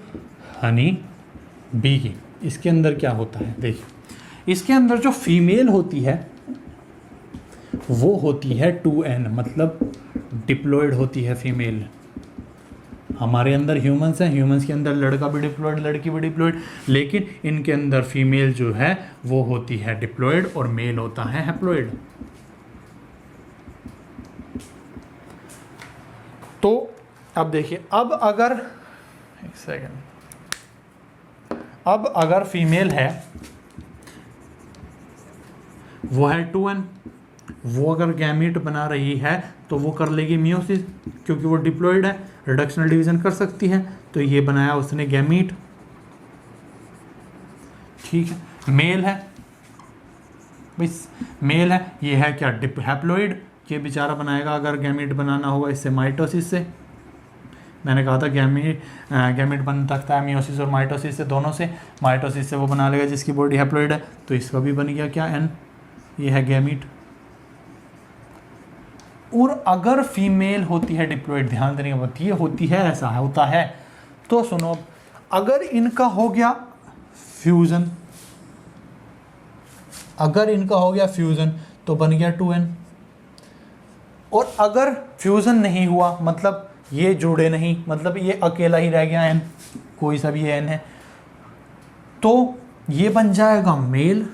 Speaker 1: हनी बी की। इसके अंदर क्या होता है देखिए, इसके अंदर जो फीमेल होती है वो होती है 2n, मतलब डिप्लॉयड होती है फीमेल। हमारे अंदर ह्यूमंस हैं, ह्यूमंस के अंदर लड़का भी डिप्लॉयड, लड़की भी डिप्लॉयड, लेकिन इनके अंदर फीमेल जो है वो होती है डिप्लॉयड और मेल होता है हैप्लॉयड। तो अब देखिए, अब अगर एक सेकेंड, अब अगर फीमेल है वो है 2n, वो अगर गैमीट बना रही है तो वो कर लेगी मियोसिस, क्योंकि वो डिप्लॉयड है, रिडक्शनल डिवीजन कर सकती है। तो ये बनाया उसने गैमीट। ठीक है, मेल है भाई, मेल है, ये है क्या, हैप्लॉयड। ये बेचारा बनाएगा अगर गैमीट बनाना होगा इससे माइटोसिस से। मैंने कहा था गैमीट बन सकता है मियोसिस और माइटोसिस से, दोनों से। माइटोसिस से वो बना लेगा जिसकी बॉडी हैप्लॉयड है, तो इसका भी बन गया क्या, एन, ये है गैमीट। और अगर फीमेल होती है डिप्लॉयड, ध्यान देने की बात ये होती है, ऐसा होता है। तो सुनो, अगर इनका हो गया फ्यूजन, अगर इनका हो गया फ्यूजन तो बन गया 2n। और अगर फ्यूजन नहीं हुआ, मतलब ये जुड़े नहीं, मतलब ये अकेला ही रह गया n, कोई सा भी n है, तो ये बन जाएगा मेल।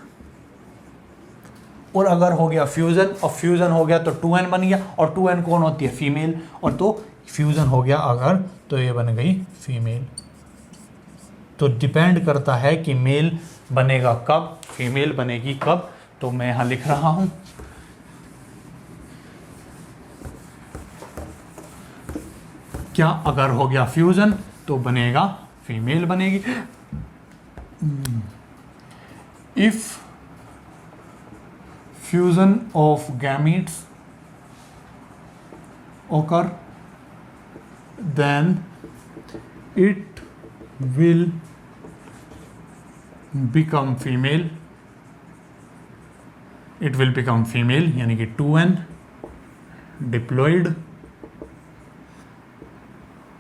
Speaker 1: और अगर हो गया फ्यूजन, और फ्यूजन हो गया तो 2n बन गया, और 2n कौन होती है, फीमेल, और तो फ्यूजन हो गया अगर, तो ये बन गई फीमेल। तो डिपेंड करता है कि मेल बनेगा कब, फीमेल बनेगी कब। तो मैं यहाँ लिख रहा हूँ, क्या अगर हो गया फ्यूजन तो बनेगा, फीमेल बनेगी। If fusion of gametes occur, then it will become female, it will become female, यानी कि 2n diploid।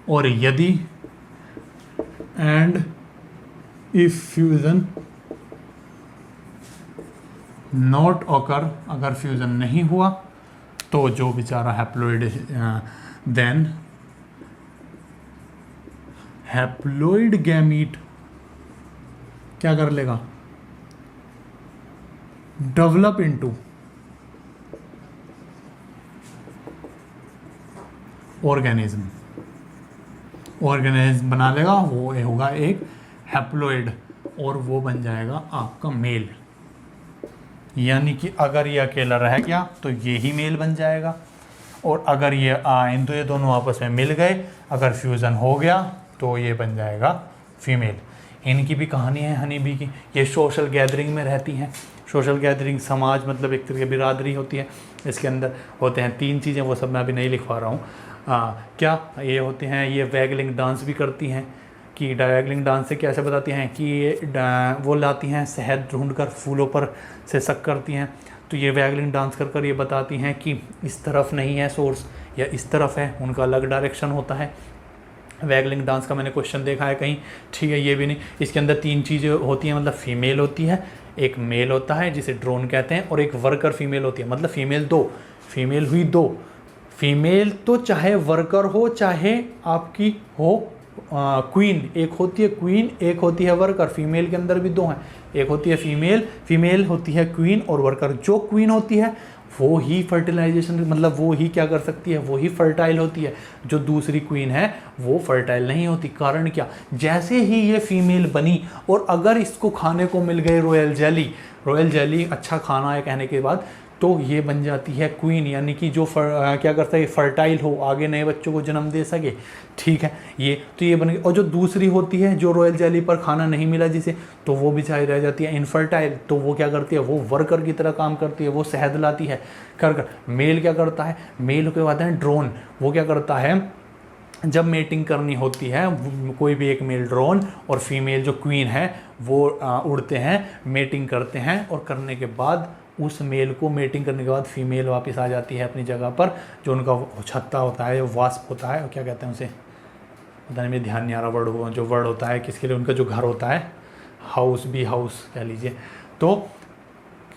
Speaker 1: और यदि and if fusion not occur, अगर फ्यूजन नहीं हुआ तो जो बेचारा हैप्लॉइड, देन हैप्लॉइड गैमीट क्या कर लेगा, डेवलप इनटू ऑर्गेनिज्म बना लेगा, वो होगा एक हैप्लोइड और वो बन जाएगा आपका मेल। यानी कि अगर ये अकेला रह गया तो ये ही मेल बन जाएगा, और अगर ये ये दोनों आपस में मिल गए, अगर फ्यूज़न हो गया तो ये बन जाएगा फीमेल। इनकी भी कहानी है हनी बी की। ये सोशल गैदरिंग में रहती हैं। सोशल गैदरिंग समाज मतलब एक तरह की बिरादरी होती है। इसके अंदर होते हैं 3 चीज़ें, वो सब मैं अभी नहीं लिख पा रहा हूँ। क्या ये होते हैं, ये वैगलिंग डांस भी करती हैं। कि डायगलिंग डांस से कैसे बताती हैं कि ये वो लाती हैं शहद ढूंढकर फूलों पर से शक करती हैं। तो ये वैगलिंग डांस कर कर ये बताती हैं कि इस तरफ नहीं है सोर्स या इस तरफ है, उनका अलग डायरेक्शन होता है। वैगलिंग डांस का मैंने क्वेश्चन देखा है कहीं, ठीक है, ये भी नहीं। इसके अंदर 3 चीज़ें होती हैं, मतलब फीमेल होती है, एक मेल होता है जिसे ड्रोन कहते हैं, और एक वर्कर फीमेल होती है। मतलब फीमेल 2, फीमेल हुई 2। फीमेल तो चाहे वर्कर हो चाहे आपकी हो क्वीन, एक होती है क्वीन, एक होती है वर्कर। फीमेल के अंदर भी 2 हैं, एक होती है फीमेल, फीमेल होती है क्वीन और वर्कर। जो क्वीन होती है वो ही फर्टिलाइजेशन, मतलब वो ही क्या कर सकती है, वो ही फर्टाइल होती है। जो दूसरी क्वीन है वो फर्टाइल नहीं होती। कारण क्या, जैसे ही ये फीमेल बनी और अगर इसको खाने को मिल गए रॉयल जेली अच्छा खाना है कहने के बाद, तो ये बन जाती है क्वीन। यानी कि जो क्या करता है, फर्टाइल हो, आगे नए बच्चों को जन्म दे सके, ठीक है। ये तो ये बन गई। और जो दूसरी होती है, जो रॉयल जेली पर खाना नहीं मिला जिसे, तो वो बेचारी रह जाती है इनफर्टाइल। तो वो क्या करती है, वो वर्कर की तरह काम करती है, वो शहद लाती है कर। मेल क्या करता है, मेल के बाद है ड्रोन। वो क्या करता है, जब मेटिंग करनी होती है, कोई भी एक मेल ड्रोन और फीमेल जो क्वीन है वो उड़ते हैं, मेटिंग करते हैं, और करने के बाद उस मेल को मेटिंग करने के बाद फीमेल वापस आ जाती है अपनी जगह पर। जो उनका छत्ता होता है, वास्प होता है, और क्या कहते हैं उसे, पता नहीं, मेरे ध्यान नहीं आ रहा वर्ड, जो वर्ड होता है किसके लिए, उनका जो घर होता है, हाउस कह लीजिए। तो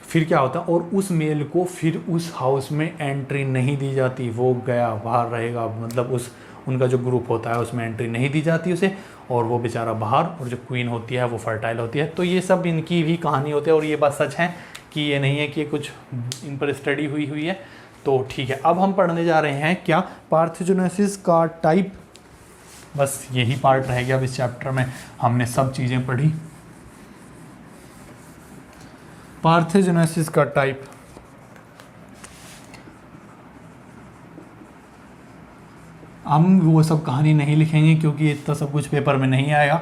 Speaker 1: फिर क्या होता है, और उस मेल को फिर उस हाउस में एंट्री नहीं दी जाती, वो गया बाहर रहेगा। मतलब उनका जो ग्रुप होता है उसमें एंट्री नहीं दी जाती उसे, और वो बेचारा बाहर, और जो क्वीन होती है वो फर्टाइल होती है। तो ये सब इनकी भी कहानी होती है, और ये बात सच है कि ये नहीं है कि ये कुछ इन पर स्टडी हुई है। तो ठीक है, अब हम पढ़ने जा रहे हैं क्या, पार्थेनोजेनेसिस का टाइप। बस यही पार्ट रह गया अब इस चैप्टर में, हमने सब चीज़ें पढ़ी। पार्थेनोजेनेसिस का टाइप, हम वो सब कहानी नहीं लिखेंगे क्योंकि इतना सब कुछ पेपर में नहीं आएगा।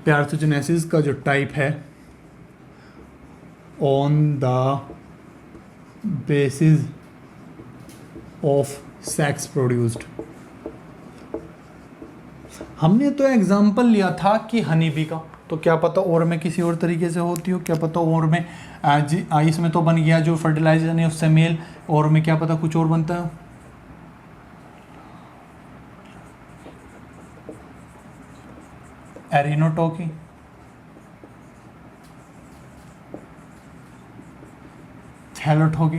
Speaker 1: पार्थेनोजेनेसिस का जो टाइप है, on the basis of sex produced। हमने तो एग्जाम्पल लिया था कि हनी बी का, तो क्या पता और में किसी और तरीके से होती हो, क्या पता और में इसमें तो बन गया जो फर्टिलाइजेशन है उससे मेल, और में क्या पता कुछ और बनता है। एरिनोटोकी, थैलोटोकी,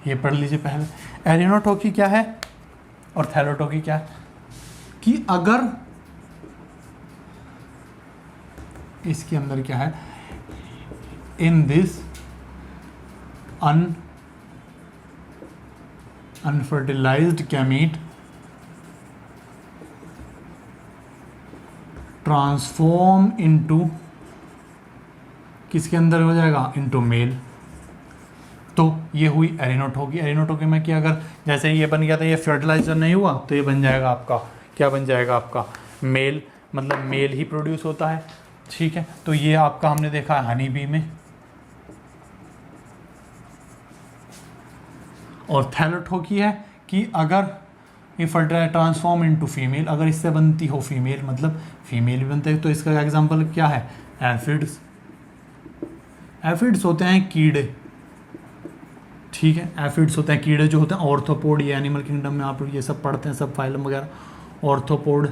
Speaker 1: ये पढ़ लीजिए पहले। एरिनोटोकी क्या है और थैलोटोकी क्या है, कि अगर इसके अंदर क्या है, in this unfertilised gamete transform into, किसके अंदर हो जाएगा, इनटू मेल। तो ये हुई एरिनोटोकी। एरिनोटोकी में क्या, अगर जैसे ये बन गया था, ये फर्टिलाइजर नहीं हुआ, तो ये बन जाएगा आपका, क्या बन जाएगा आपका, मेल। मतलब मेल ही प्रोड्यूस होता है, ठीक है। तो ये आपका हमने देखा है हनी बी में। और थैलोटोकी है कि अगर ये फर्टिलाइजर ट्रांसफॉर्म इनटू फीमेल, अगर इससे बनती हो फीमेल, मतलब फीमेल भी बनते हैं। तो इसका एग्जांपल क्या है, एफिड्स। एफिड्स होते हैं कीड़े, ठीक है। एफिड्स होते हैं कीड़े जो होते हैं। ऑर्थोपोड, ये एनिमल किंगडम में आप लोग ये सब पढ़ते हैं, सब फाइलम वगैरह। ऑर्थोपोड,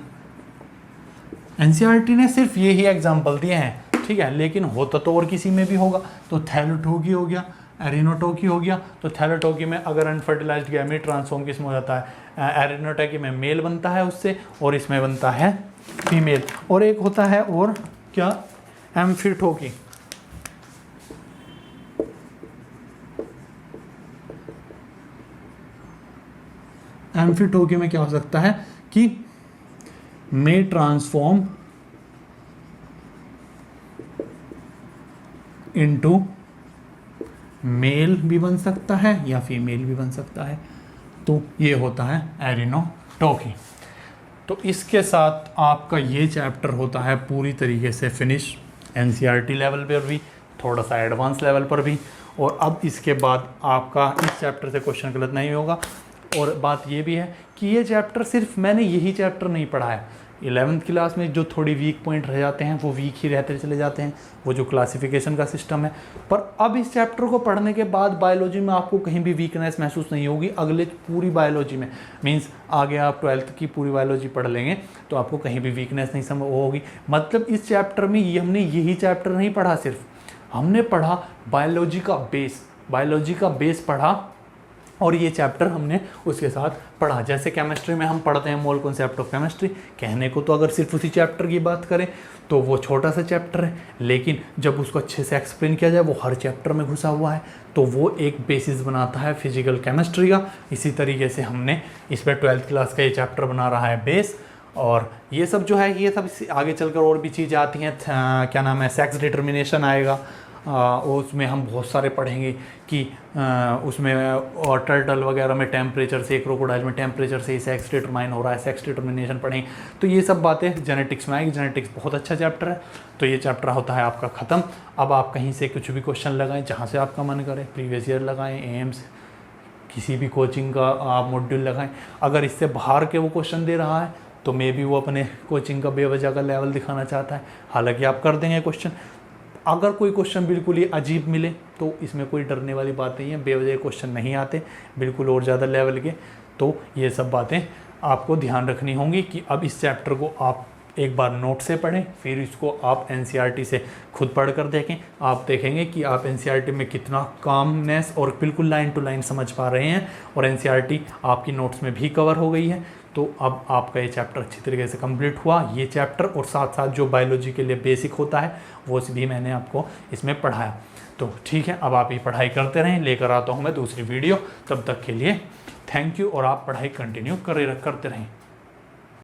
Speaker 1: एनसीईआरटी ने सिर्फ ये ही एग्जांपल दिए हैं, ठीक है, लेकिन होता तो और किसी में भी होगा। तो थैलोटोकी हो गया, एरिनोटोकी हो गया। तो थैलोटोकी में अगर अनफर्टिलाइज्ड गैमीट ट्रांसफॉर्म किसमें हो जाता है, एरिनोटोकी में मेल बनता है उससे, और इसमें बनता है फीमेल। और एक होता है और क्या, एम्फिटोकी। एम्फीटोकी में क्या हो सकता है कि मे ट्रांसफॉर्म इनटू मेल भी बन सकता है या फीमेल भी बन सकता है, तो ये होता है एरिनोटोकी। तो इसके साथ आपका ये चैप्टर होता है पूरी तरीके से फिनिश, एनसीईआरटी लेवल पर भी, थोड़ा सा एडवांस लेवल पर भी। और अब इसके बाद आपका इस चैप्टर से क्वेश्चन गलत नहीं होगा। और बात ये भी है कि ये चैप्टर सिर्फ मैंने यही चैप्टर नहीं पढ़ा है। 11th क्लास में जो थोड़ी वीक पॉइंट रह जाते हैं वो वीक ही रहते चले जाते हैं, वो जो क्लासिफिकेशन का सिस्टम है। पर अब इस चैप्टर को पढ़ने के बाद बायोलॉजी में आपको कहीं भी वीकनेस महसूस नहीं होगी। अगले पूरी बायोलॉजी में मींस आगे आप 12th की पूरी बायोलॉजी पढ़ लेंगे तो आपको कहीं भी वीकनेस नहीं समझ होगी। मतलब इस चैप्टर में ये हमने यही चैप्टर नहीं पढ़ा, सिर्फ हमने पढ़ा बायोलॉजी का बेस पढ़ा, और ये चैप्टर हमने उसके साथ पढ़ा। जैसे केमिस्ट्री में हम पढ़ते हैं मोल कॉन्सेप्ट ऑफ केमिस्ट्री, कहने को तो अगर सिर्फ उसी चैप्टर की बात करें तो वो छोटा सा चैप्टर है, लेकिन जब उसको अच्छे से एक्सप्लेन किया जाए वो हर चैप्टर में घुसा हुआ है, तो वो एक बेसिस बनाता है फिजिकल केमिस्ट्री का। इसी तरीके से हमने इसमें 12th क्लास का ये चैप्टर बना रहा है बेस। और ये सब जो है ये सब आगे चलकर और भी चीज़ें आती हैं, क्या नाम है, सेक्स डिटर्मिनेशन आएगा, उसमें हम बहुत सारे पढ़ेंगे कि उसमें और टर्टल वगैरह में टेम्परेचर से, क्रोकोडाइल में टेम्परेचर से ही सेक्स डिटरमाइन हो रहा है, सेक्स डिटर्मिनेशन पढ़ेंगे। तो ये सब बातें जेनेटिक्स में आएगी। जेनेटिक्स बहुत अच्छा चैप्टर है। तो ये चैप्टर होता है आपका ख़त्म। अब आप कहीं से कुछ भी क्वेश्चन लगाएं, जहाँ से आपका मन करे, प्रीवियस ईयर लगाएं, एम्स, किसी भी कोचिंग का आप मॉड्यूल लगाएं। अगर इससे बाहर के वो क्वेश्चन दे रहा है तो मे बी वो अपने कोचिंग का बेवजह का लेवल दिखाना चाहता है, हालांकि आप कर देंगे क्वेश्चन। अगर कोई क्वेश्चन बिल्कुल ही अजीब मिले तो इसमें कोई डरने वाली बात नहीं है, बेवजह क्वेश्चन नहीं आते बिल्कुल और ज़्यादा लेवल के। तो ये सब बातें आपको ध्यान रखनी होंगी कि अब इस चैप्टर को आप एक बार नोट से पढ़ें, फिर इसको आप एनसीईआरटी से खुद पढ़ कर देखें। आप देखेंगे कि आप एनसीईआरटी में कितना कामनेस और बिल्कुल लाइन टू लाइन समझ पा रहे हैं, और एनसीईआरटी आपकी नोट्स में भी कवर हो गई है। तो अब आपका ये चैप्टर अच्छी तरीके से कंप्लीट हुआ। ये चैप्टर और साथ साथ जो बायोलॉजी के लिए बेसिक होता है वो भी मैंने आपको इसमें पढ़ाया। तो ठीक है, अब आप ये पढ़ाई करते रहें। लेकर आता हूँ मैं दूसरी वीडियो, तब तक के लिए थैंक यू। और आप पढ़ाई कंटिन्यू करते रहें।